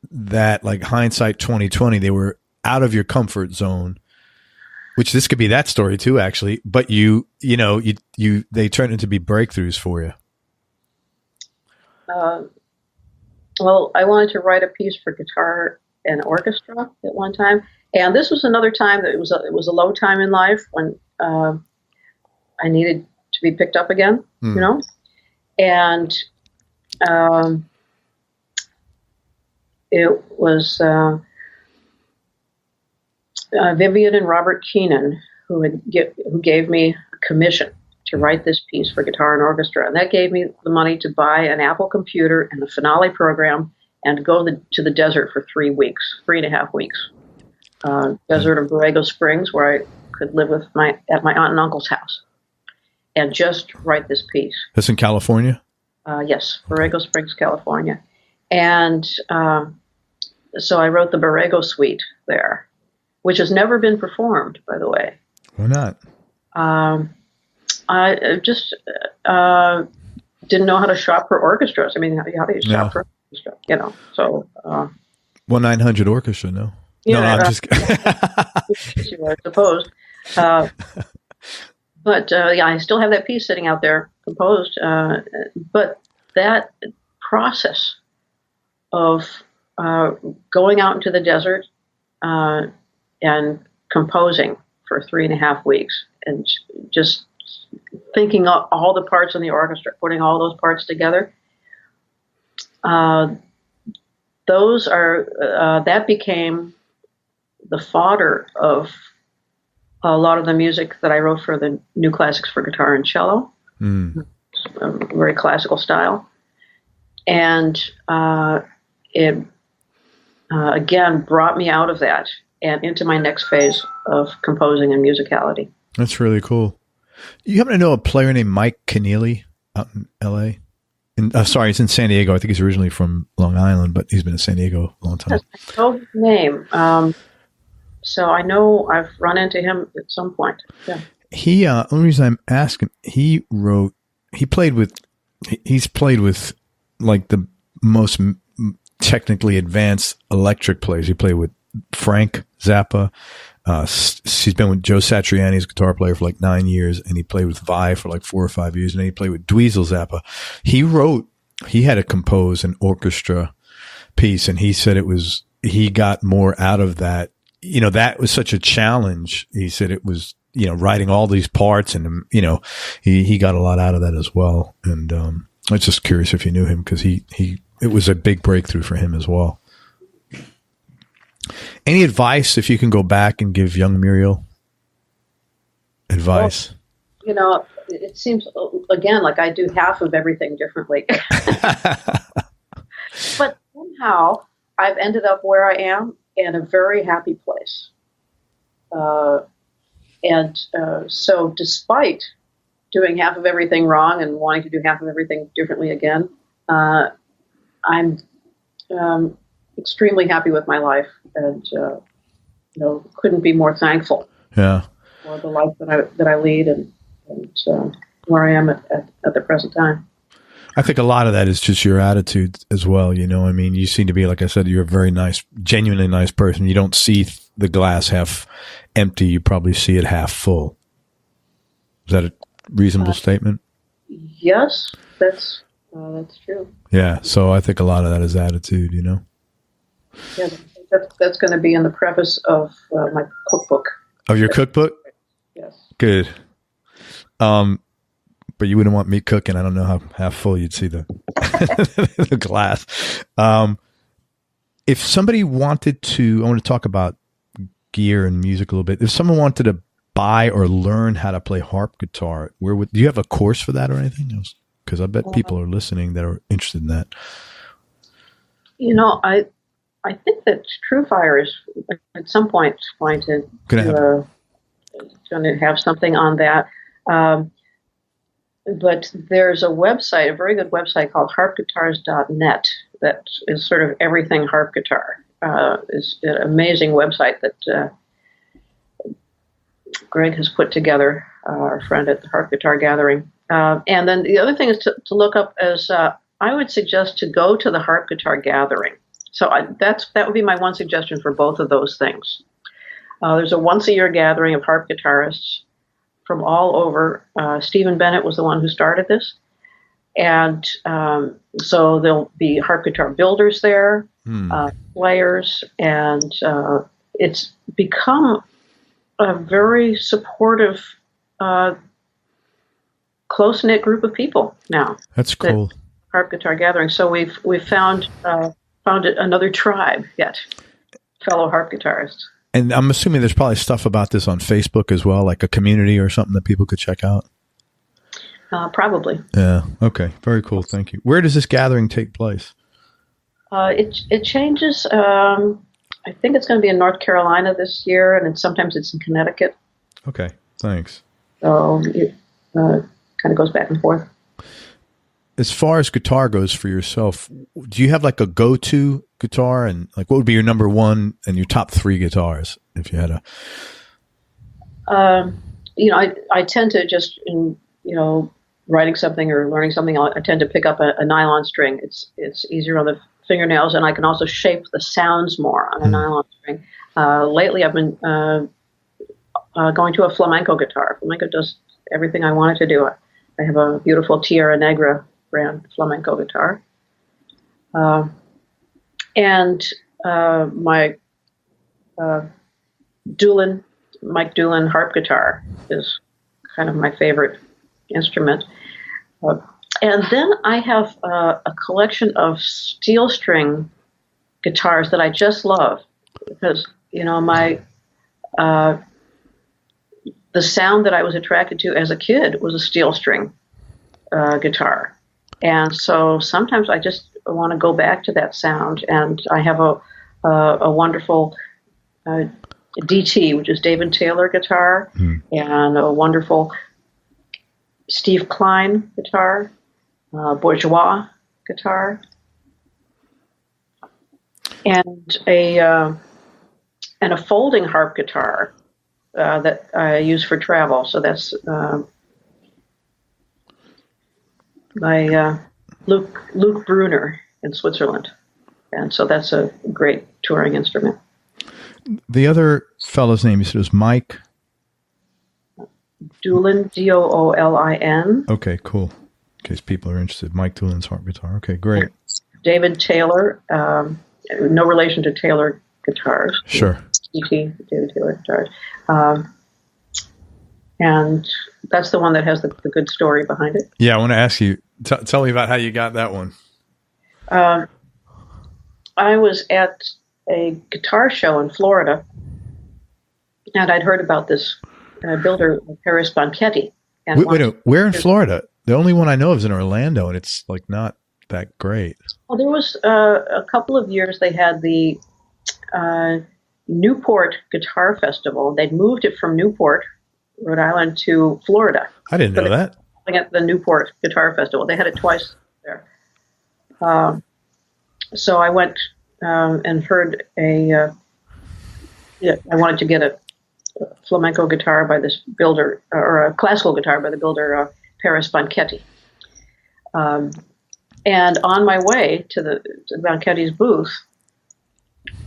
that, like hindsight 2020, they were out of your comfort zone. Which this could be that story too, actually. But they turned into be breakthroughs for you. Well, I wanted to write a piece for guitar and orchestra at one time, and this was another time that it was a low time in life when I needed to be picked up again, and it was Vivian and Robert Keenan who gave me a commission to write this piece for guitar and orchestra, and that gave me the money to buy an Apple computer and the Finale program and go to the desert for 3.5 weeks. Desert of Borrego Springs, where I could live at my aunt and uncle's house, and just write this piece. That's in California? Yes, Borrego Springs, California. And so I wrote the Borrego Suite there, which has never been performed, by the way. Why not? I just didn't know how to shop for orchestras. I mean, how do you shop for orchestra? So 1-900 orchestra, no? Yeah, no, I'm just kidding. I suppose. But I still have that piece sitting out there composed. But that process of going out into the desert and composing for 3.5 weeks and just thinking of all the parts in the orchestra, putting all those parts together, that became the fodder of a lot of the music that I wrote for the New Classics for Guitar and Cello, a very classical style. And it, again, brought me out of that and into my next phase of composing and musicality. That's really cool. You happen to know a player named Mike Keneally out in L.A.? He's in San Diego. I think he's originally from Long Island, but he's been in San Diego a long time. I know his name. So I know I've run into him at some point. Yeah. The only reason I'm asking, he's played with like the most technically advanced electric players. He played with Frank Zappa. He's been with Joe Satriani as a guitar player for like 9 years, and he played with Vi for like 4 or 5 years, and then he played with Dweezil Zappa. He had to compose an orchestra piece, and he said he got more out of that. That was such a challenge. He said it was, writing all these parts, and, he got a lot out of that as well. And I was just curious if you knew him, because it was a big breakthrough for him as well. Any advice, if you can go back and give young Muriel advice? Well, it seems, again, like I do half of everything differently. But somehow I've ended up where I am in a very happy place. So despite doing half of everything wrong and wanting to do half of everything differently again, I'm extremely happy with my life, and couldn't be more thankful for the life that I lead and where I am at the present time. I think a lot of that is just your attitude as well. I mean, you seem to be, like I said, you're a very nice, genuinely nice person. You don't see the glass half empty. You probably see it half full. Is that a reasonable statement? Yes, that's true. Yeah. So I think a lot of that is attitude, Yeah, that's going to be in the preface of my cookbook. Of your cookbook? Yes. Good. But you wouldn't want me cooking. I don't know how half full you'd see the the glass. If somebody wanted to, I want to talk about gear and music a little bit. If someone wanted to buy or learn how to play harp guitar, do you have a course for that or anything else? Because I bet people are listening that are interested in that. I think that TrueFire is at some point going to have something on that. But there's a website, a very good website called harpguitars.net that is sort of everything harp guitar. It's an amazing website that Greg has put together, our friend at the Harp Guitar Gathering. And then the other thing is to look up I would suggest to go to the Harp Guitar Gathering. So that would be my one suggestion for both of those things. There's a once-a-year gathering of harp guitarists from all over. Stephen Bennett was the one who started this. And so there'll be harp guitar builders there, players, and it's become a very supportive, close-knit group of people now. That's cool. Harp guitar gathering. So we've found another tribe yet, fellow harp guitarists. And I'm assuming there's probably stuff about this on Facebook as well, like a community or something that people could check out. Probably. Yeah. Okay. Very cool. Thank you. Where does this gathering take place? It changes. I think it's going to be in North Carolina this year, and sometimes it's in Connecticut. Okay. Thanks. So it kind of goes back and forth. As far as guitar goes for yourself, do you have like a go-to guitar, and like what would be your number one and your top three guitars if you had a? I tend to just writing something or learning something, I tend to pick up a nylon string. It's easier on the fingernails, and I can also shape the sounds more on a nylon string. Lately, I've been going to a flamenco guitar. Flamenco does everything I want it to do. I have a beautiful Tierra Negra brand flamenco guitar. And my Mike Doolin harp guitar is kind of my favorite instrument. And then I have a collection of steel string guitars that I just love because, the sound that I was attracted to as a kid was a steel string guitar. And so sometimes I just want to go back to that sound. And I have a wonderful DT, which is David Taylor guitar, and a wonderful Steve Klein guitar, Bourgeois guitar, and a folding harp guitar that I use for travel. So that's by Luke Brunner in Switzerland, and so that's a great touring instrument. The other fellow's name you said was Mike Doolin, Doolin. Okay, cool. In case people are interested, Mike Doolin's harp guitar. Okay, great. David Taylor, no relation to Taylor guitars. Sure. David Taylor guitars. And that's the one that has the good story behind it. Yeah, I want to ask you, tell me about how you got that one. I was at a guitar show in Florida, and I'd heard about this builder, Paris Banchetti. Wait, where in Florida? The only one I know of is in Orlando, and it's like not that great. Well, there was a couple of years they had the Newport Guitar Festival. They'd moved it from Newport, Rhode Island, to Florida. I didn't know that. At the Newport Guitar Festival, they had it twice there. So I went and heard I wanted to get a flamenco guitar by this builder, or a classical guitar by the builder Paris Banchetti. And on my way to Banchetti's booth,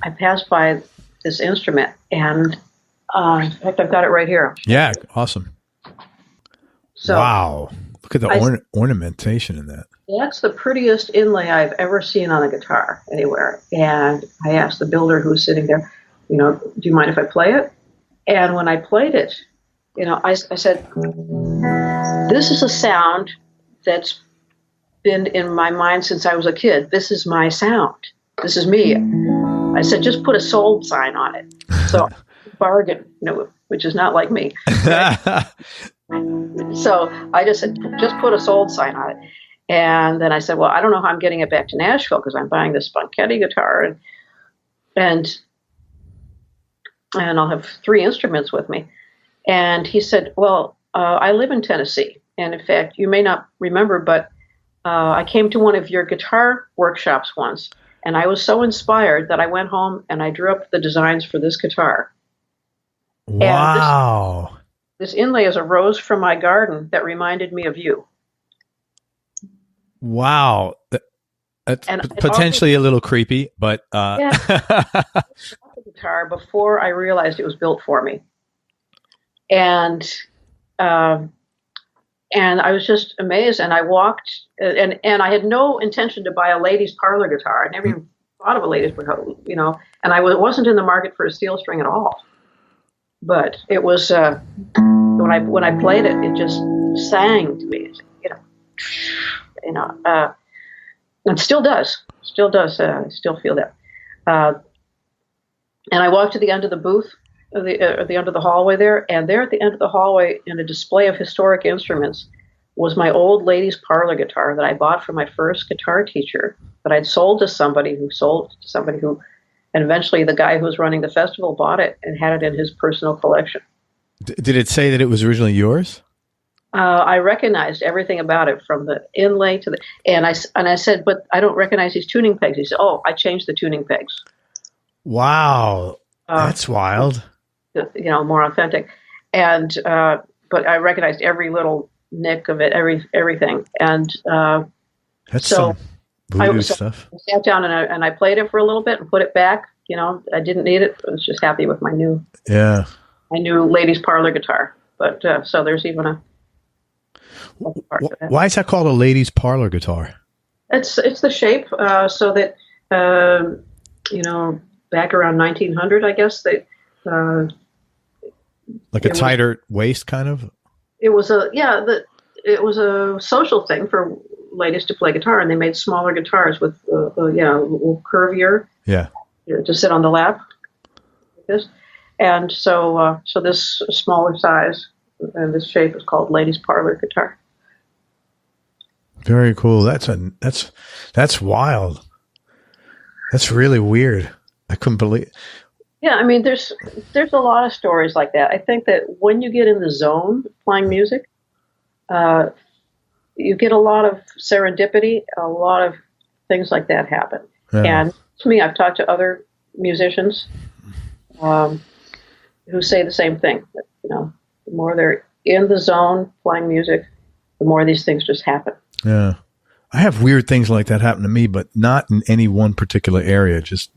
I passed by this instrument, and in fact, I've got it right here. Yeah, awesome. So, wow, look at the ornamentation in that. That's the prettiest inlay I've ever seen on a guitar anywhere. And I asked the builder who was sitting there, do you mind if I play it? And when I played it, I said, this is a sound that's been in my mind since I was a kid. This is my sound. This is me. I said, just put a sold sign on it. So bargain, which is not like me. So I just said, just put a sold sign on it. And then I said, well, I don't know how I'm getting it back to Nashville because I'm buying this Banchetti guitar and I'll have 3 instruments with me. And he said, well, I live in Tennessee. And in fact, you may not remember, but I came to one of your guitar workshops once. And I was so inspired that I went home and I drew up the designs for this guitar. Wow. And this inlay is a rose from my garden that reminded me of you. Wow. That's potentially a little creepy, but yeah. guitar before I realized it was built for me. And I was just amazed. And I walked, and I had no intention to buy a ladies' parlor guitar. I never even thought of a ladies' guitar, you know. And I wasn't in the market for a steel string at all. But it was when I played it, it just sang to me, and still does. I still feel that. And I walked to the end of the booth, the end of the hallway there, and there at the end of the hallway, in a display of historic instruments, was my old ladies' parlor guitar that I bought from my first guitar teacher, that I'd sold to somebody who, and eventually the guy who was running the festival bought it and had it in his personal collection. Did it say that it was originally yours? I recognized everything about it, from the inlay to the, and I said, but I don't recognize these tuning pegs. He said, oh, I changed the tuning pegs. Wow. That's wild. More authentic. And, but I recognized every little nick of it, everything. And, that's so voodoo stuff. I sat down and I played it for a little bit and put it back. I didn't need it. I was just happy with my new ladies' parlor guitar. But, so there's even a, why is that called a ladies' parlor guitar? It's the shape, so that, back around 1900, I guess, they, like a tighter waist kind of. It was it was a social thing for ladies to play guitar, and they made smaller guitars with a little curvier. Yeah. To sit on the lap, like this, and so this smaller size and this shape is called ladies' parlor guitar. Very cool. That's wild. That's really weird. I couldn't believe. Yeah, I mean, there's a lot of stories like that. I think that when you get in the zone playing music, you get a lot of serendipity. A lot of things like that happen. Yeah. And to me, I've talked to other musicians who say the same thing. That, the more they're in the zone playing music, the more these things just happen. Yeah, I have weird things like that happen to me, but not in any one particular area. Just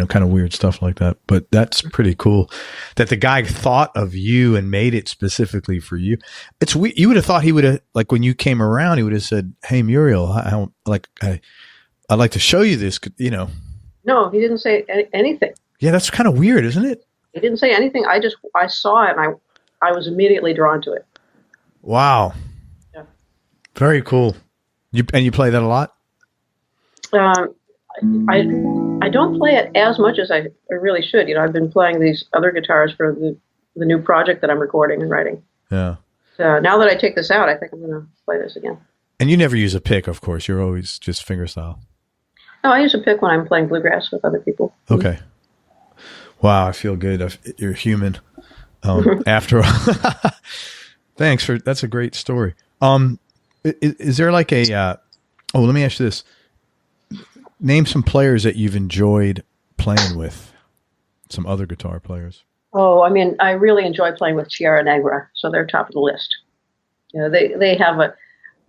kind of weird stuff like that. But that's pretty cool that the guy thought of you and made it specifically for you. It's you would have thought he would have, like, when you came around, he would have said, "Hey, Muriel, I'd like to show you this." No, he didn't say anything. Yeah, that's kind of weird, isn't it? He didn't say anything. I saw it, and I was immediately drawn to it. Wow. Yeah. Very cool. You play that a lot? I don't play it as much as I really should. I've been playing these other guitars for the new project that I'm recording and writing. Yeah. So now that I take this out, I think I'm going to play this again. And you never use a pick, of course. You're always just fingerstyle. No, I use a pick when I'm playing bluegrass with other people. Okay. Wow, I feel good. You're human. After all. Thanks that's a great story. Is there like a, let me ask you this. Name some players that you've enjoyed playing with, some other guitar players. Oh, I mean, I really enjoy playing with Sierra Negra, so they're top of the list. They have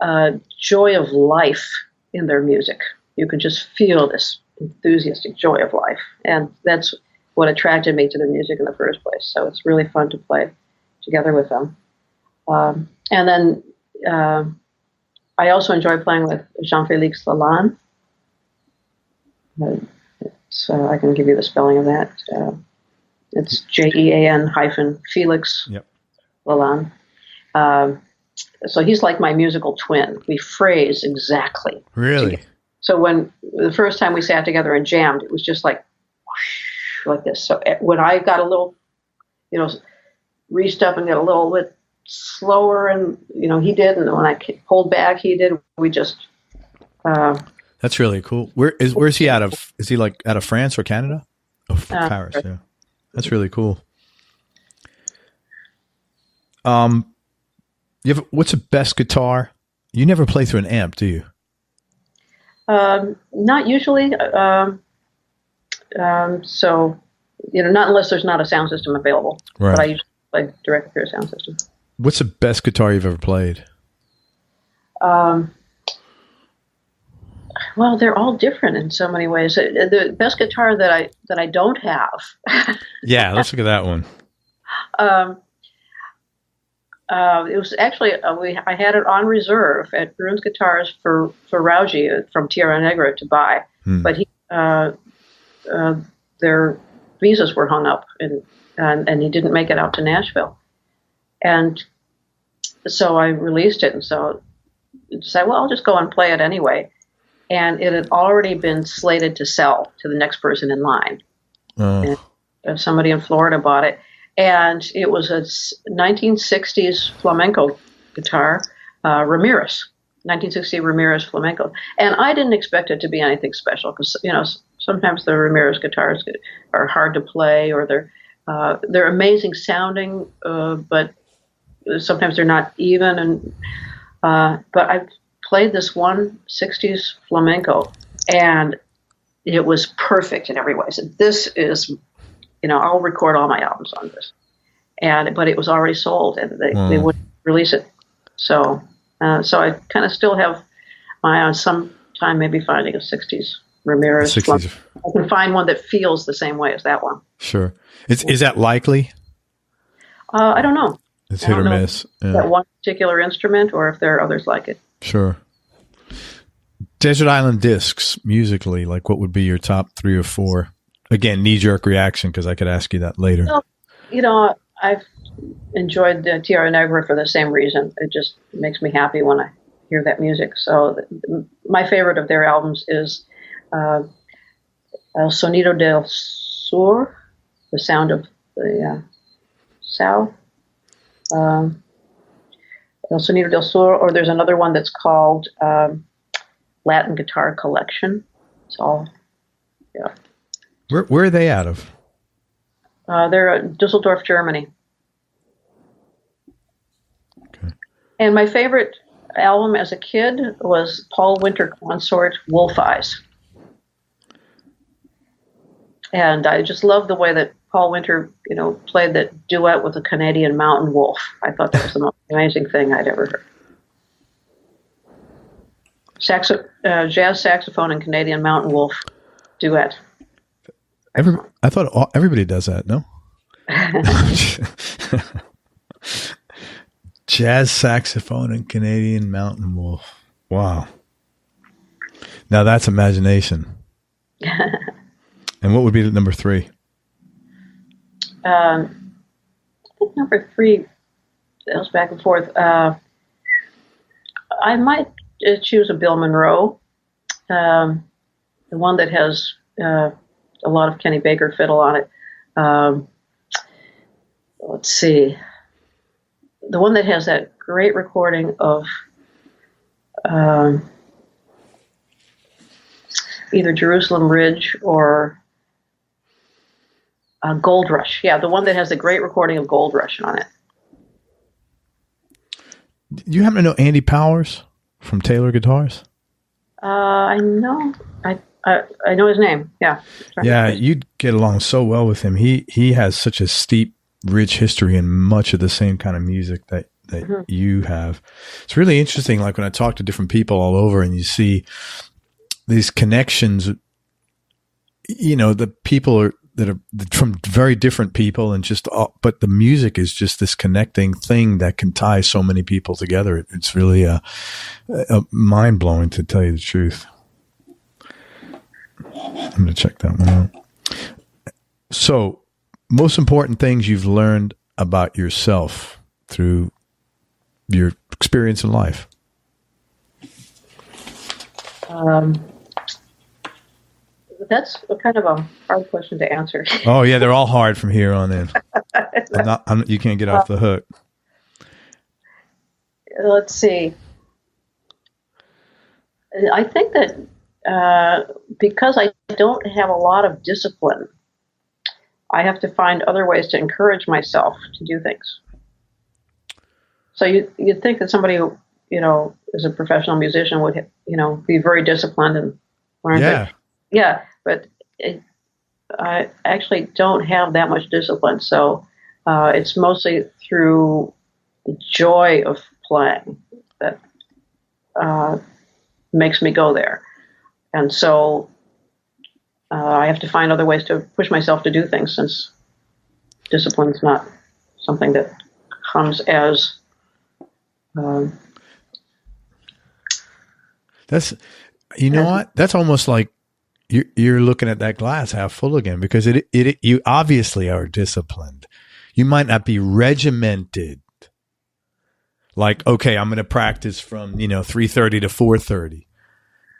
a joy of life in their music. You can just feel this enthusiastic joy of life, and that's what attracted me to their music in the first place. So it's really fun to play together with them. And then I also enjoy playing with Jean-Félix Lalande. I can give you the spelling of that. It's JEAN-Felix Lalande. So he's like my musical twin. We phrase exactly. Really? Together. So when the first time we sat together and jammed, it was just like whoosh, like this. So when I got a little, reached up and got a little bit slower, and he did, and when I pulled back, he did. We just. That's really cool. Where's he out of? Is he like out of France or Canada? Oh, Paris. Yeah, that's really cool. What's the best guitar? You never play through an amp, do you? Not usually. So, not unless there's not a sound system available. Right. But I usually play directly through a sound system. What's the best guitar you've ever played? Well, they're all different in so many ways. The best guitar that I don't have. Yeah, let's look at that one. It was actually I had it on reserve at Bruins Guitars for Rauji from Tierra Negra to buy, but their visas were hung up and he didn't make it out to Nashville, and so I released it, and so I decided, well, I'll just go and play it anyway. And it had already been slated to sell to the next person in line. Oh. And somebody in Florida bought it. And it was a 1960s flamenco guitar, Ramirez, 1960 Ramirez flamenco. And I didn't expect it to be anything special because, sometimes the Ramirez guitars are hard to play, or they're amazing sounding, but sometimes they're not even. And but I played this one 60s flamenco, and it was perfect in every way. So this is, I'll record all my albums on this, but it was already sold, and they wouldn't release it. So I kind of still have my eye on sometime maybe finding a 60s Ramirez. 60s. I can find one that feels the same way as that one. Sure. Is that likely? I don't know. It's hit or miss. Yeah. That one particular instrument, or if there are others like it. Sure. Desert Island Discs, musically, like what would be your top 3 or 4? Again, knee-jerk reaction, because I could ask you that later. Well, I've enjoyed Tierra Negra for the same reason. It just makes me happy when I hear that music. So my favorite of their albums is El Sonido del Sur, the sound of the South. El Sonido del Sur, or there's another one that's called Latin Guitar Collection. It's all, yeah. Where are they out of? They're in Dusseldorf, Germany. Okay. And my favorite album as a kid was Paul Winter Consort, Wolf Eyes. And I just love the way that Paul Winter, played that duet with a Canadian mountain wolf. I thought that was the most amazing thing I'd ever heard. Jazz saxophone and Canadian mountain wolf duet. I thought everybody does that, no? Jazz saxophone and Canadian mountain wolf. Wow. Now that's imagination. And what would be the number 3? I think number 3, that was back and forth. I might choose a Bill Monroe, the one that has a lot of Kenny Baker fiddle on it. Let's see. The one that has that great recording of either Jerusalem Ridge or Gold Rush. Yeah, the one that has the great recording of Gold Rush on it. Do you happen to know Andy Powers from Taylor Guitars? I know. I know his name. Yeah. Yeah, you'd get along so well with him. He has such a steep, rich history in much of the same kind of music that mm-hmm. you have. It's really interesting. Like when I talk to different people all over, and you see these connections. The people that are from very different people, and but the music is just this connecting thing that can tie so many people together. It's really a mind blowing, to tell you the truth. I'm going to check that one out. So, most important things you've learned about yourself through your experience in life? That's kind of a hard question to answer. Oh, yeah, they're all hard from here on in. You can't get off the hook. Let's see. I think that because I don't have a lot of discipline, I have to find other ways to encourage myself to do things. So you'd think that somebody who, is a professional musician would, be very disciplined and learn things. Yeah, but I actually don't have that much discipline. So it's mostly through the joy of playing that makes me go there. And so I have to find other ways to push myself to do things, since discipline is not something that comes as that's, you know what? That's almost like you're looking at that glass half full again, because you obviously are disciplined. You might not be regimented. Like, okay, I'm going to practice from, 3:30 to 4:30.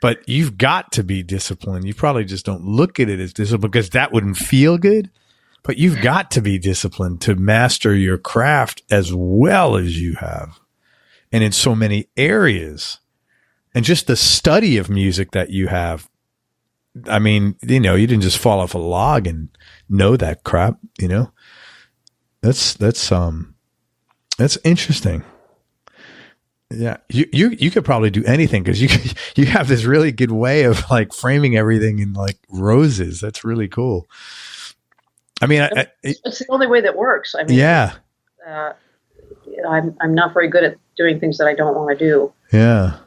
But you've got to be disciplined. You probably just don't look at it as discipline because that wouldn't feel good. But you've got to be disciplined to master your craft as well as you have. And in so many areas. And just the study of music that you have. I mean, you didn't just fall off a log and know that crap, That's interesting. Yeah, you could probably do anything, because you have this really good way of like framing everything in like roses. That's really cool. I mean, it's the only way that works. I mean, yeah. I'm not very good at doing things that I don't want to do. Yeah.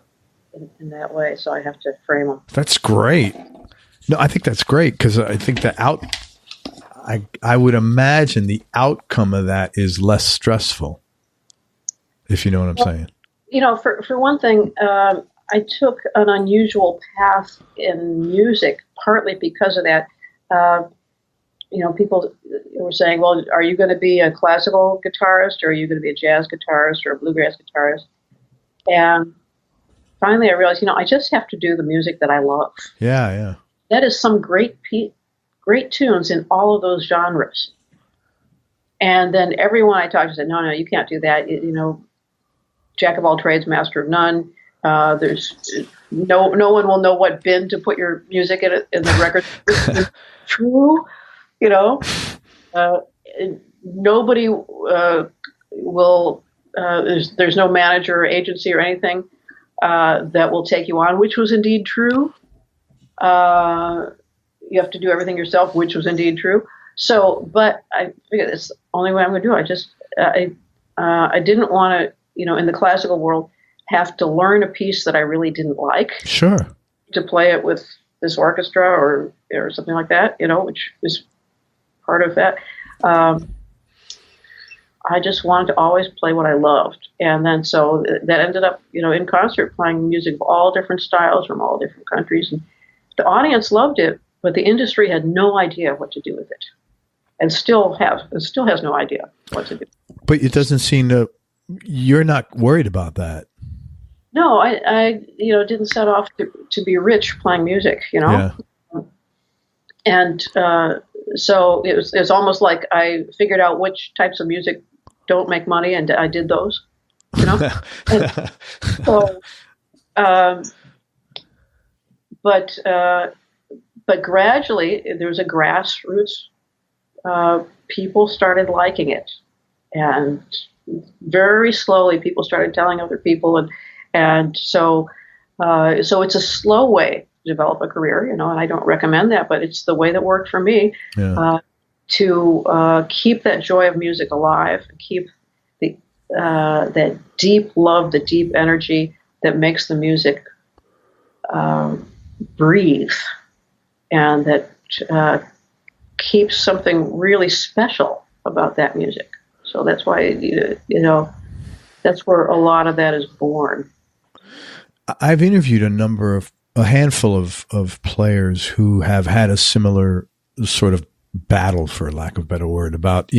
In that way, so I have to frame them. That's great. No, I think that's great, because I think I would imagine the outcome of that is less stressful. If you know what I'm saying. For one thing, I took an unusual path in music, partly because of that. People were saying, well, are you going to be a classical guitarist, or are you going to be a jazz guitarist, or a bluegrass guitarist? And finally I realized, I just have to do the music that I love. Yeah, yeah. That is some great tunes in all of those genres. And then everyone I talked to said, no, you can't do that. Jack of all trades, master of none. There's no one will know what bin to put your music in the record. True, nobody will. There's no manager or agency or anything that will take you on, which was indeed true. You have to do everything yourself, which was indeed true. So, but I figured it's the only way I'm going to do it. I didn't want to, in the classical world, have to learn a piece that I really didn't like. Sure. To play it with this orchestra or something like that, which is part of that. I just wanted to always play what I loved. And then so that ended up, in concert, playing music of all different styles from all different countries. And the audience loved it, but the industry had no idea what to do with it. And still has no idea what to do. But it doesn't seem to, you're not worried about that. No, I didn't set off to be rich playing music, Yeah. And so it was almost like I figured out which types of music don't make money, and I did those, So, but gradually there was a grassroots. People started liking it, and very slowly people started telling other people, and so it's a slow way to develop a career, and I don't recommend that, but it's the way that worked for me. Yeah. To keep that joy of music alive, keep that deep love, the deep energy that makes the music breathe, and that keeps something really special about that music. So that's why, that's where a lot of that is born. I've interviewed a handful of players who have had a similar sort of battle, for lack of a better word, about,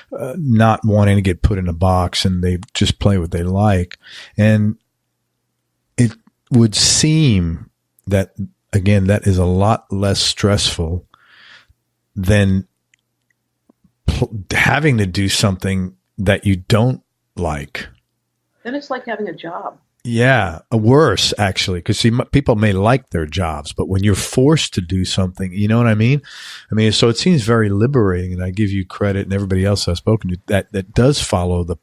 not wanting to get put in a box, and they just play what they like. And it would seem that, again, that is a lot less stressful than having to do something that you don't like. Then it's like having a job. Yeah, worse, actually, because people may like their jobs, but when you're forced to do something, you know what I mean? So it seems very liberating, and I give you credit, and everybody else I've spoken to that does follow the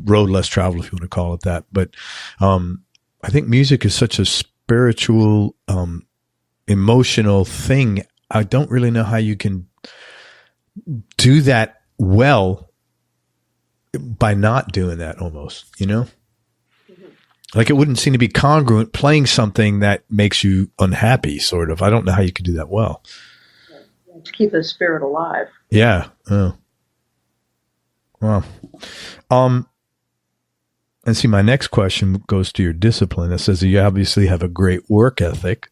road less traveled, if you want to call it that. But I think music is such a spiritual, emotional thing. I don't really know how you can do that well by not doing that, almost, Like it wouldn't seem to be congruent playing something that makes you unhappy, sort of. I don't know how you could do that well. To keep the spirit alive. Yeah. Oh. Wow. And see, my next question goes to your discipline. It says that you obviously have a great work ethic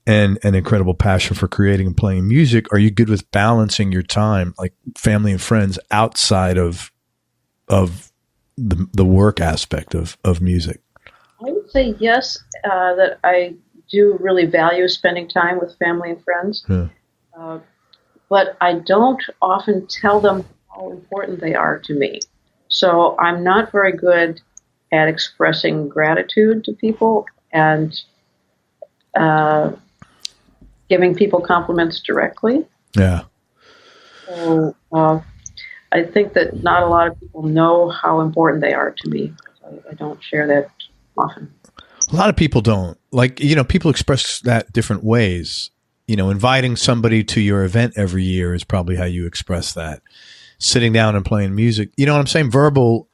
and an incredible passion for creating and playing music. Are you good with balancing your time, like family and friends, outside of the work aspect of music? I would say yes, that I do really value spending time with family and friends. Yeah. But I don't often tell them how important they are to me. So I'm not very good at expressing gratitude to people and giving people compliments directly. Yeah. So I think that not a lot of people know how important they are to me. I don't share that often. A lot of people don't. Like, people express that different ways. Inviting somebody to your event every year is probably how you express that. Sitting down and playing music. You know what I'm saying? Verbal.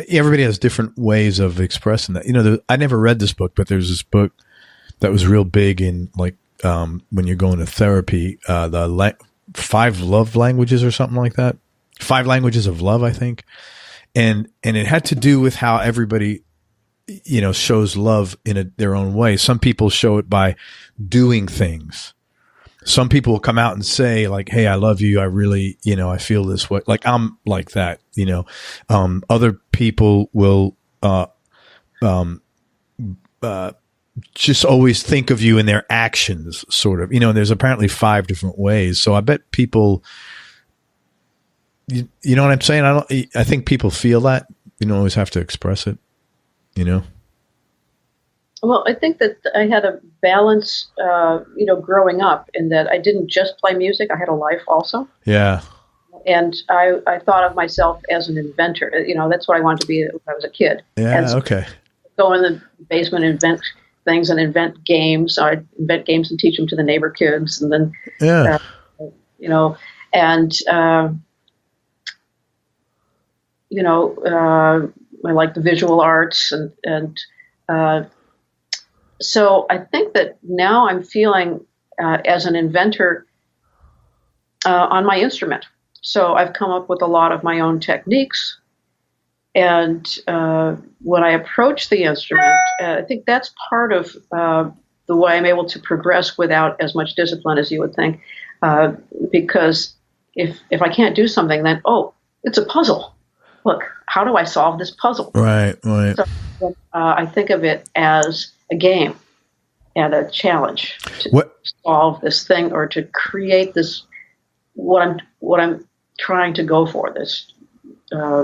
Everybody has different ways of expressing that. I never read this book, but there's this book that was real big in when you're going to therapy, the 5 love languages or something like that. 5 languages of love, I think. And it had to do with how everybody, shows love in their own way. Some people show it by doing things. Some people will come out and say like, "Hey, I love you. I really, I feel this way." Like I'm like that, Other people will, just always think of you in their actions, sort of, and there's apparently 5 different ways. So I bet people, you know what I'm saying? I think people feel that. You don't always have to express it, Well, I think that I had a balance, growing up in that I didn't just play music. I had a life also. Yeah. And I thought of myself as an inventor. That's what I wanted to be when I was a kid. Yeah, and so okay. Go in the basement and invent things and invent games. So I'd invent games and teach them to the neighbor kids. And then, yeah. I like the visual arts and so I think that now I'm feeling as an inventor on my instrument. So I've come up with a lot of my own techniques. And when I approach the instrument, I think that's part of the way I'm able to progress without as much discipline as you would think. Because if I can't do something, then, it's a puzzle. Look, how do I solve this puzzle? Right. So I think of it as a game and a challenge to solve this thing or to create this, what I'm trying to go for, this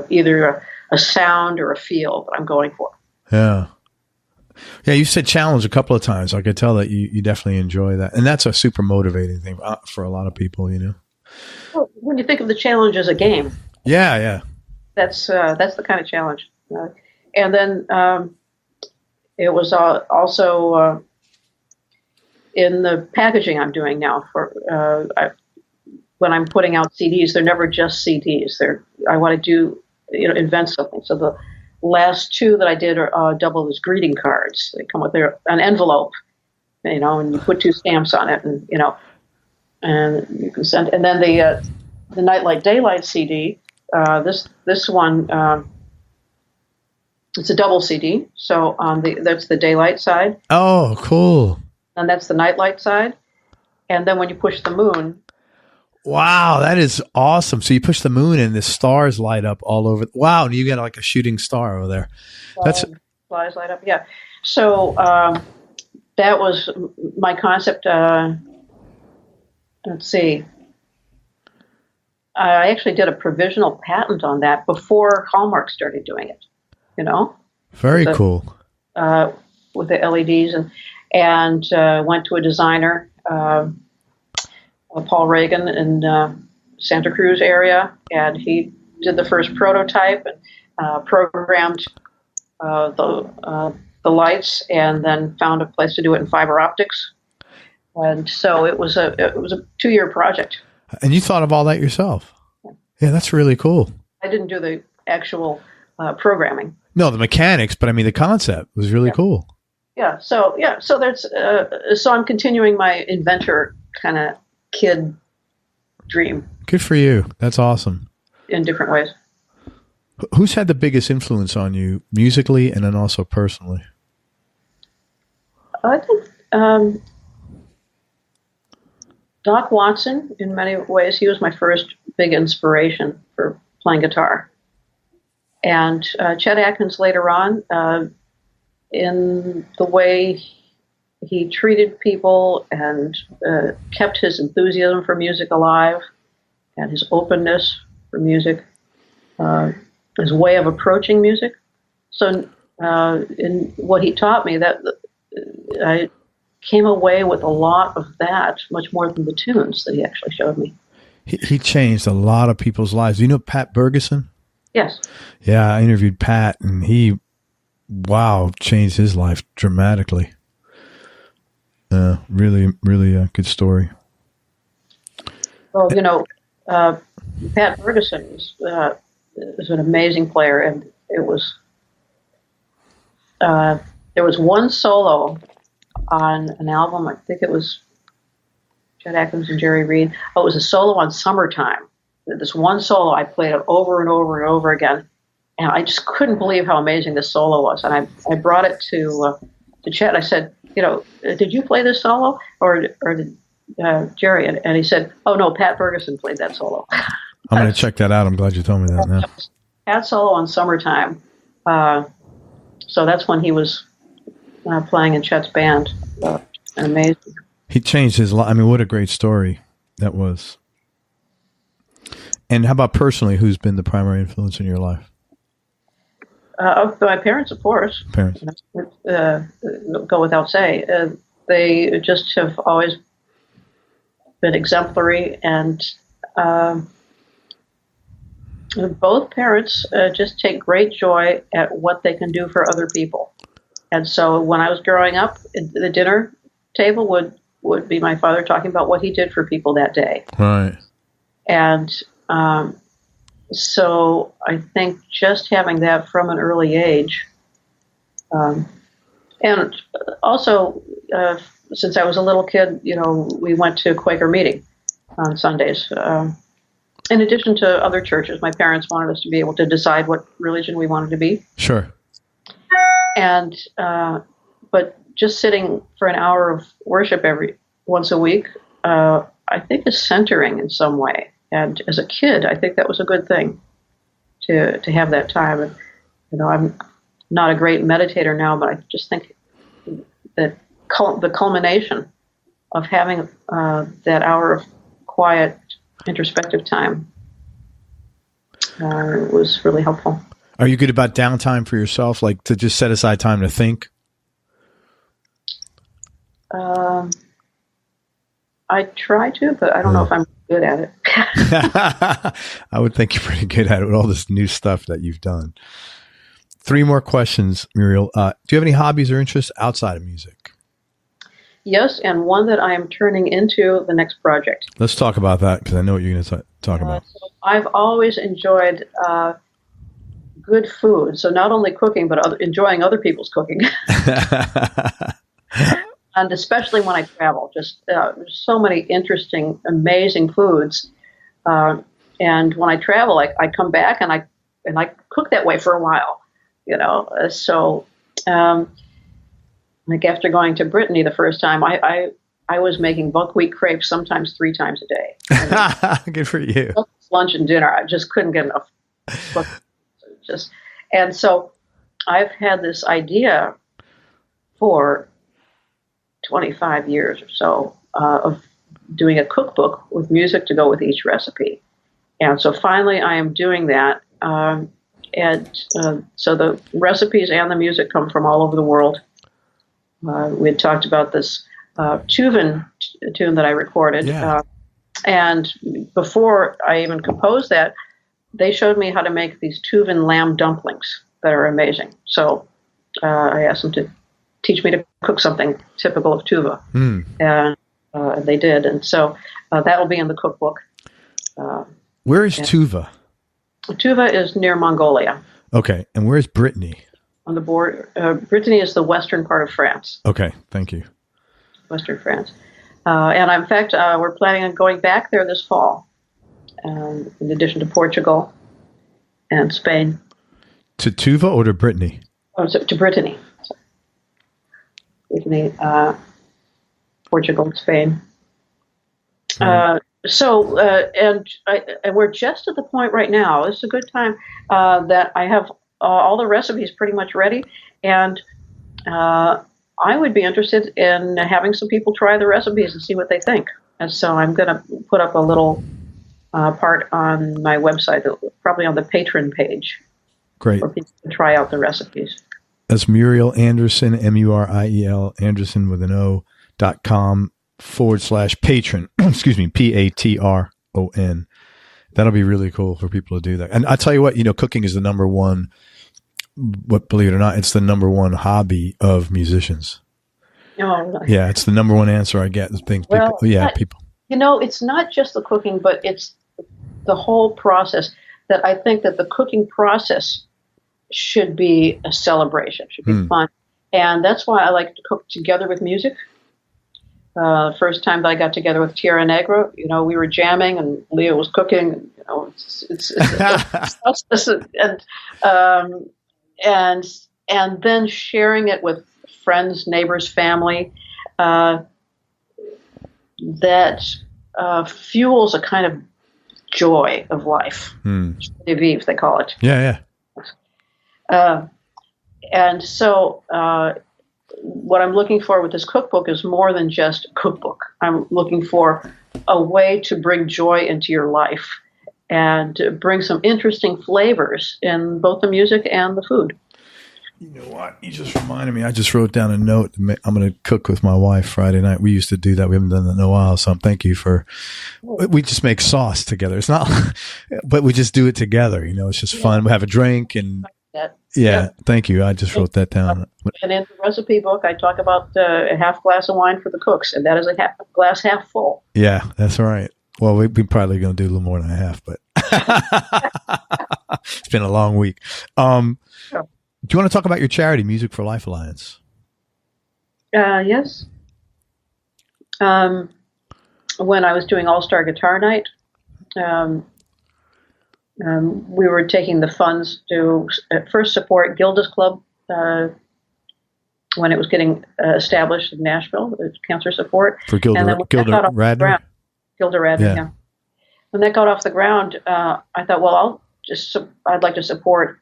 either a sound or a feel that I'm going for. Yeah. Yeah, you said challenge a couple of times. I could tell that you definitely enjoy that. And that's a super motivating thing for a lot of people, Well, when you think of the challenge as a game. Yeah. That's the kind of challenge. And then it was also in the packaging I'm doing now for when I'm putting out CDs. They're never just CDs. I want to do invent something. So the last 2 that I did are double as greeting cards. They come with an envelope, and you put 2 stamps on it, and and you can send. And then the Nightlight Daylight CD. This one, it's a double CD. So that's the daylight side. Oh, cool. And that's the nightlight side. And then when you push the moon. Wow, that is awesome. So you push the moon and the stars light up all over. Wow, and you get like a shooting star over there. Stars light up, yeah. So that was my concept. Let's see. I actually did a provisional patent on that before Hallmark started doing it, Very cool. With the LEDs and went to a designer, Paul Reagan in Santa Cruz area, and he did the first prototype and programmed the lights, and then found a place to do it in fiber optics. And so it was a 2-year project. And you thought of all that yourself? Yeah, that's really cool. I didn't do the actual programming. No, the mechanics, but I mean the concept was really cool. Yeah. So there's so I'm continuing my inventor kind of kid dream. Good for you. That's awesome. In different ways. Who's had the biggest influence on you musically and then also personally? I think Doc Watson, in many ways, he was my first big inspiration for playing guitar. And Chet Atkins later on, in the way he treated people and kept his enthusiasm for music alive and his openness for music, his way of approaching music. So in what he taught me, that I came away with a lot of that, much more than the tunes that he actually showed me. He changed a lot of people's lives. You know Pat Bergeson? Yes. Yeah, I interviewed Pat, and he, changed his life dramatically. Really a good story. Well, Pat Bergeson is an amazing player, and it was there was one solo on an album. I think it was Chet Atkins and Jerry Reed. Oh, it was a solo on Summertime. This one solo, I played it over and over and over again, and I just couldn't believe how amazing this solo was. And I brought it to Chet. I said, did you play this solo, or did Jerry? And he said, oh no, Pat Bergeson played that solo. I'm going to check that out. I'm glad you told me that now. Pat solo on Summertime. So that's when he was playing in Chet's band. Amazing. He changed his life. I mean, what a great story that was. And how about personally, who's been the primary influence in your life? My parents, of course. Parents. Go without saying. They just have always been exemplary, and both parents just take great joy at what they can do for other people. And so when I was growing up, the dinner table would be my father talking about what he did for people that day. Right. And so I think just having that from an early age, and also since I was a little kid, we went to Quaker meeting on Sundays. In addition to other churches, my parents wanted us to be able to decide what religion we wanted to be. Sure. And but just sitting for an hour of worship once a week, I think is centering in some way. And as a kid, I think that was a good thing to have that time. And I'm not a great meditator now, but I just think that the culmination of having that hour of quiet, introspective time was really helpful. Are you good about downtime for yourself, like to just set aside time to think? I try to, but I don't know if I'm good at it. I would think you're pretty good at it with all this new stuff that you've done. 3 more questions, Muriel. Do you have any hobbies or interests outside of music? Yes, and one that I am turning into the next project. Let's talk about that, because I know what you're going to talk about. So I've always enjoyed good food. So not only cooking, but enjoying other people's cooking. And especially when I travel, just there's so many interesting, amazing foods. And when I travel, I come back and I cook that way for a while, So, like after going to Brittany the first time, I was making buckwheat crepes sometimes 3 times a day. Good for you. Lunch and dinner, I just couldn't get enough. And so I've had this idea for 25 years or so of doing a cookbook with music to go with each recipe. And so finally I am doing that. So the recipes and the music come from all over the world. We had talked about this Tuvan tune that I recorded. Yeah. And before I even composed that, they showed me how to make these Tuvan lamb dumplings that are amazing. So I asked them to teach me to cook something typical of Tuva. And they did. And so that'll be in the cookbook. Where is Tuva? Tuva is near Mongolia. Okay. And where's Brittany? On the board. Brittany is the western part of France. Okay. Thank you. Western France. And in fact, we're planning on going back there this fall, in addition to Portugal and Spain. To Tuva or to Brittany? Oh, to Brittany. Brittany, Portugal, Spain. And we're just at the point right now, it's a good time, that I have all the recipes pretty much ready. And I would be interested in having some people try the recipes and see what they think. And so I'm going to put up a little part on my website, probably on the patron page. Great. For people to try out the recipes. That's Muriel Anderson, Muriel Anderson with an o.com/patron. Excuse me, Patron. That'll be really cool for people to do that. And I tell you what, cooking is the number one, believe it or not, it's the number one hobby of musicians. Oh, really? Yeah, it's the number one answer I get. People. It's not just the cooking, but it's the whole process that I think that the cooking process should be a celebration, should be fun. And that's why I like to cook together with music. First time that I got together with Tierra Negra, we were jamming and Leah was cooking. And then sharing it with friends, neighbors, family, that fuels a kind of joy of life. De vivre, they call it. Yeah. And so what I'm looking for with this cookbook is more than just a cookbook. I'm looking for a way to bring joy into your life and to bring some interesting flavors in both the music and the food. You know what? You just reminded me. I just wrote down a note. I'm going to cook with my wife Friday night. We used to do that. We haven't done that in a while. So thank you we just make sauce together. It's not, but we just do it together. It's just fun. We have a drink and thank you. I just wrote that down. And in the recipe book, I talk about a half glass of wine for the cooks, and that is a glass half full. Yeah, that's right. Well, we're probably going to do a little more than a half, but it's been a long week. Sure. Do you want to talk about your charity, Music for Life Alliance? Yes. When I was doing All-Star Guitar Night, we were taking the funds to at first support Gilda's Club when it was getting established in Nashville, cancer support. For Gilda Radner? Gilda Radner, yeah. When that got off the ground, I thought, well, I'd like to support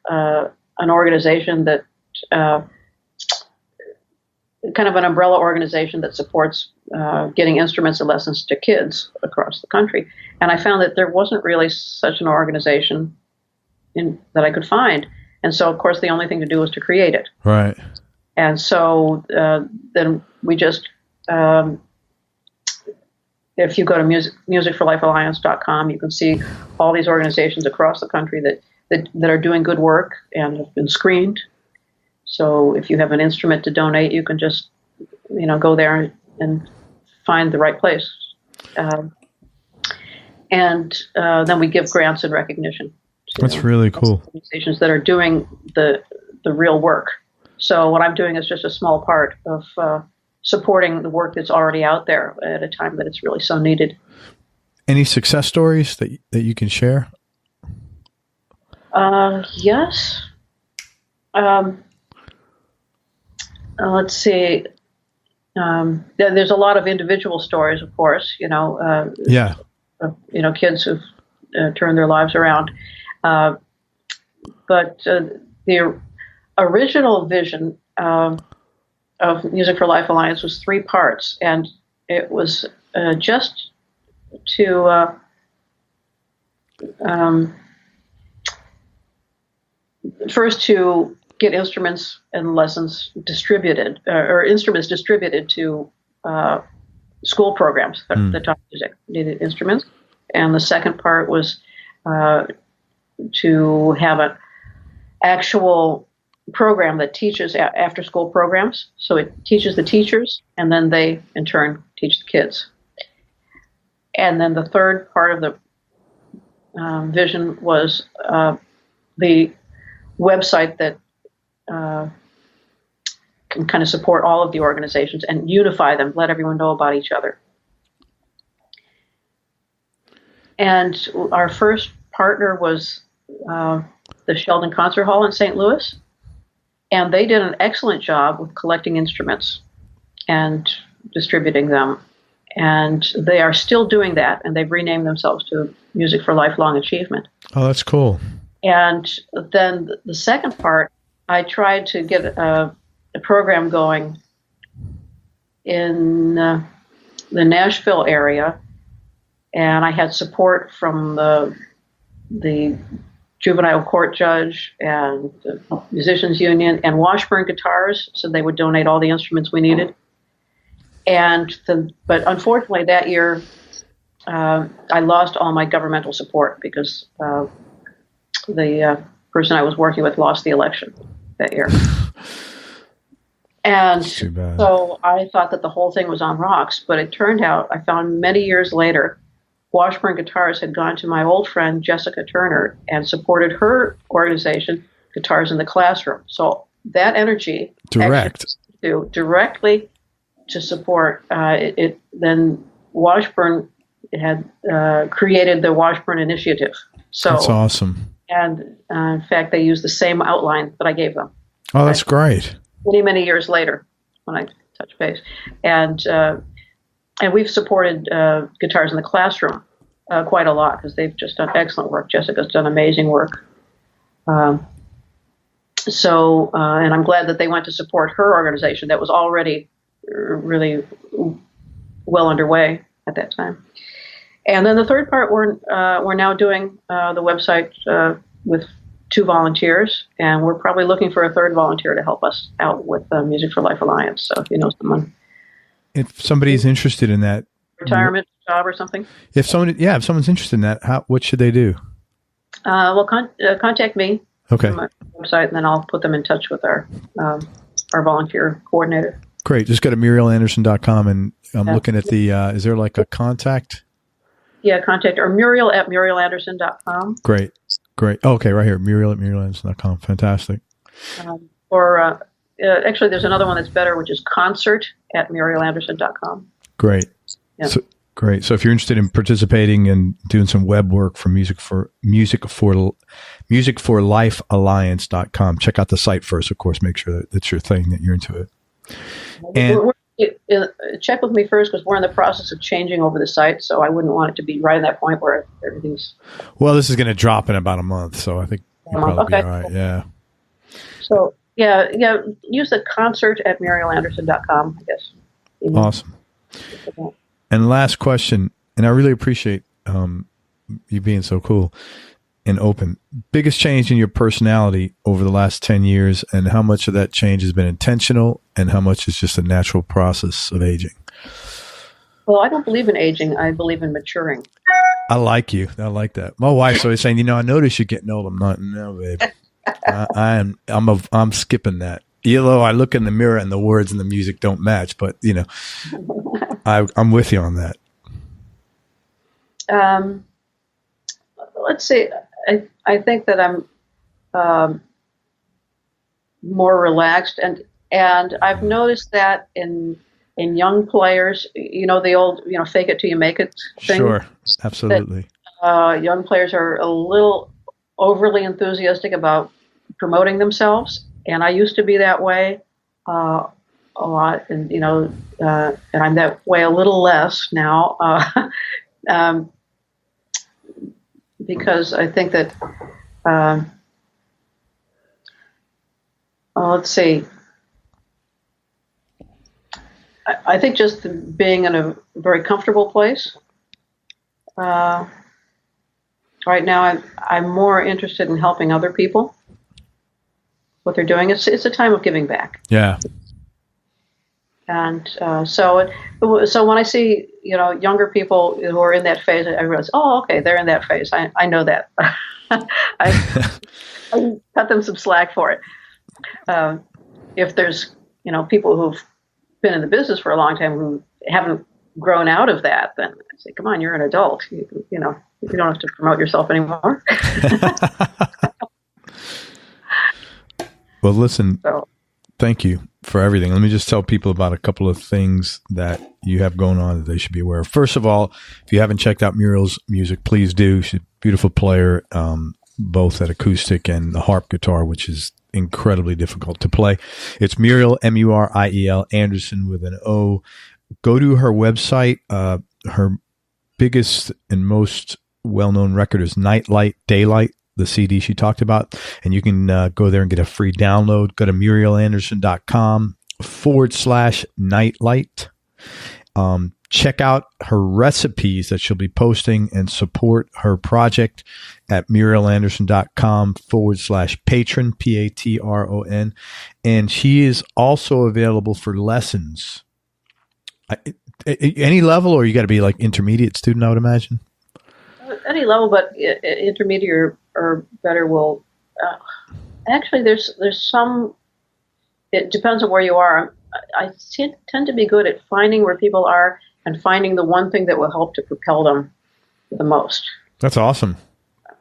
an organization that kind of an umbrella organization that supports getting instruments and lessons to kids across the country. And I found that there wasn't really such an organization that I could find. And so, of course, the only thing to do was to create it. Right. And so then we just, if you go to musicforlifealliance.com, you can see all these organizations across the country that are doing good work and have been screened. So if you have an instrument to donate, you can just, go there and find the right place. And then we give grants and recognition. That's really cool. Organizations that are doing the real work. So what I'm doing is just a small part of supporting the work that's already out there at a time that it's really so needed. Any success stories that you can share? Yes. Let's see. There's a lot of individual stories, of course. Kids who've turned their lives around. But the original vision of Music for Life Alliance was 3 parts, and it was just to first to get instruments and lessons distributed, or instruments distributed to school programs that taught music needed instruments. And the second part was to have an actual program that teaches after school programs. So it teaches the teachers, and then they in turn teach the kids. And then the third part of the vision was the website that can kind of support all of the organizations and unify them, let everyone know about each other. And our first partner was the Sheldon Concert Hall in St. Louis, and they did an excellent job with collecting instruments and distributing them. And they are still doing that, and they've renamed themselves to Music for Lifelong Achievement. Oh, that's cool. And then the second part, I tried to get a program going in the Nashville area, and I had support from the juvenile court judge and the musicians union, and Washburn Guitars, so they would donate all the instruments we needed. But unfortunately that year I lost all my governmental support because the person I was working with lost the election that year. And so I thought that the whole thing was on rocks, but it turned out, I found many years later, Washburn Guitars had gone to my old friend Jessica Turner and supported her organization, Guitars in the Classroom. So that energy directly to support it. Then Washburn had created the Washburn Initiative. So that's awesome. And in fact, they used the same outline that I gave them. Oh, that's great. Many years later, when I touched base, and we've supported Guitars in the Classroom quite a lot because they've just done excellent work. Jessica's done amazing work. And I'm glad that they went to support her organization that was already really well underway at that time. And then the third part, we're now doing the website with 2 volunteers, and we're probably looking for a third volunteer to help us out with the Music for Life Alliance. So if you know someone, if somebody's interested in that retirement job or something, if someone's interested in that, what should they do? Well, contact me. Okay. On my website, and then I'll put them in touch with our volunteer coordinator. Great. Just go to MurielAnderson.com, and I'm looking at the. Is there like a contact? Yeah, contact or Muriel at MurielAnderson.com. Great. Okay, right here, Muriel at MurielAnderson.com. Fantastic. Actually, there's another one that's better, which is concert at MurielAnderson.com. Great. Yeah. Great. So if you're interested in participating and doing some web work for musicforlifealliance.com, check out the site first. Of course, make sure that that's your thing, that you're into it. And check with me first because we're in the process of changing over the site, so I wouldn't want it to be right at that point where everything's. Well, this is going to drop in about a month, so I think you'll probably be all right. Yeah. So use the concert at MurielAnderson.com, I guess. Awesome. And last question, and I really appreciate you being so cool and open. Biggest change in your personality over the last 10 years, and how much of that change has been intentional and how much is just a natural process of aging? Well, I don't believe in aging. I believe in maturing. I like you. I like that. My wife's always saying, I notice you're getting old. I'm not, no, babe. I'm skipping that. Though I look in the mirror and the words and the music don't match, but I'm with you on that. Let's see. I think that I'm more relaxed, and I've noticed that in young players, the old fake it till you make it thing. Sure, absolutely. That, young players are a little overly enthusiastic about promoting themselves, and I used to be that way a lot, and and I'm that way a little less now. Because I think that, let's see, I think just being in a very comfortable place. Right now, I'm more interested in helping other people, what they're doing. It's a time of giving back. Yeah. And so when I see younger people who are in that phase, I realize, okay, they're in that phase. I know that. I cut them some slack for it. If there's people who've been in the business for a long time who haven't grown out of that, then I say, come on, you're an adult. You don't have to promote yourself anymore. Well, listen, So, thank you for everything. Let me just tell people about a couple of things that you have going on that they should be aware of. First of all, if you haven't checked out Muriel's music, please do. She's a beautiful player, both at acoustic and the harp guitar, which is incredibly difficult to play. It's Muriel, Muriel Anderson with an O. Go to her website. Her biggest and most well-known record is Nightlight, Daylight, the CD she talked about. And you can go there and get a free download. Go to murielanderson.com/nightlight. Check out her recipes that she'll be posting and support her project at murielanderson.com/patron, Patron. And she is also available for lessons. Any level, or you got to be like intermediate student, I would imagine? Any level, but intermediate or better will. Actually, there's some. It depends on where you are. I tend to be good at finding where people are and finding the one thing that will help to propel them the most. That's awesome.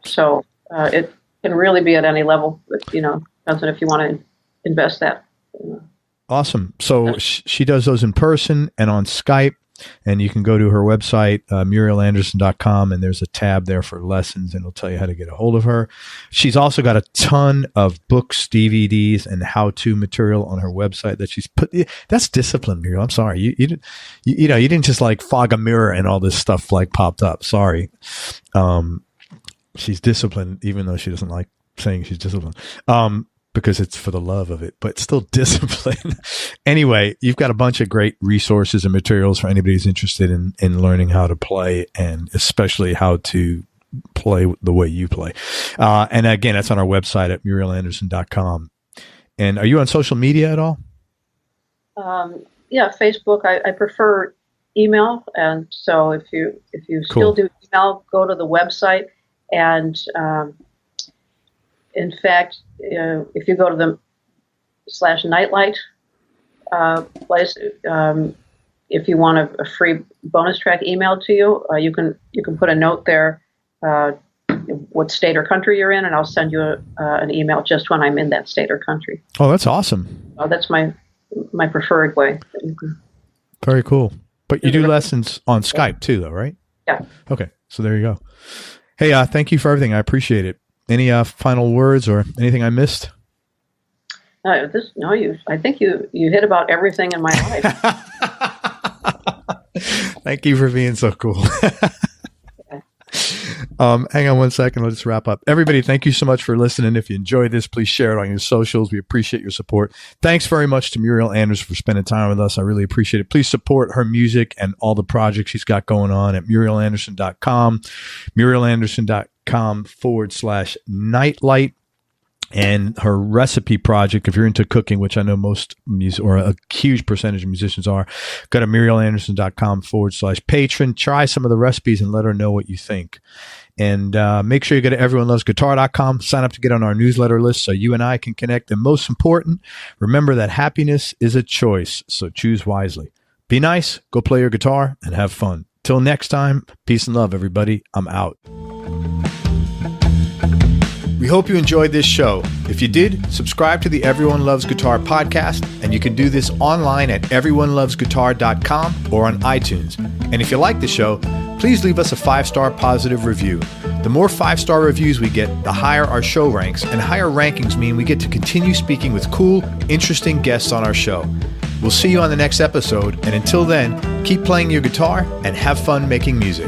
So it can really be at any level. Depends on if you want to invest that. Awesome. So she does those in person and on Skype. And you can go to her website, murielanderson.com, and there's a tab there for lessons, and it'll tell you how to get a hold of her. She's also got a ton of books, DVDs, and how-to material on her website that she's put. That's discipline, Muriel. I'm sorry. You didn't just like fog a mirror and all this stuff like popped up. Sorry. She's disciplined, even though she doesn't like saying she's disciplined. Because it's for the love of it, but still discipline. Anyway, you've got a bunch of great resources and materials for anybody who's interested in learning how to play, and especially how to play the way you play. And again, that's on our website at murielanderson.com. And are you on social media at all? Yeah, Facebook. I prefer email, and so if you still do email, go to the website, and in fact, if you go to the /nightlight place, if you want a free bonus track emailed to you, you can put a note there, what state or country you're in, and I'll send you an email just when I'm in that state or country. Oh, that's awesome. That's my preferred way. Very cool. But you do lessons on Skype too, though, right? Yeah. Okay, so there you go. Hey, thank you for everything. I appreciate it. Any final words or anything I missed? I think you hit about everything in my life. Thank you for being so cool. Hang on one second. Let's wrap up. Everybody, thank you so much for listening. If you enjoyed this, please share it on your socials. We appreciate your support. Thanks very much to Muriel Anderson for spending time with us. I really appreciate it. Please support her music and all the projects she's got going on at murielanderson.com, murielanderson.com/nightlight. And her recipe project, if you're into cooking, which I know most or a huge percentage of musicians are, go to murielanderson.com/patron. Try some of the recipes and let her know what you think. And make sure you go to everyonelovesguitar.com, sign up to get on our newsletter list so you and I can connect. And most important, remember that happiness is a choice, so choose wisely. Be nice, go play your guitar, and have fun. Till next time, peace and love, everybody. I'm out. We hope you enjoyed this show. If you did, subscribe to the Everyone Loves Guitar podcast, and you can do this online at everyonelovesguitar.com or on iTunes. And if you like the show, please leave us a 5-star positive review. The more 5-star reviews we get, the higher our show ranks, and higher rankings mean we get to continue speaking with cool, interesting guests on our show. We'll see you on the next episode, and until then, keep playing your guitar and have fun making music.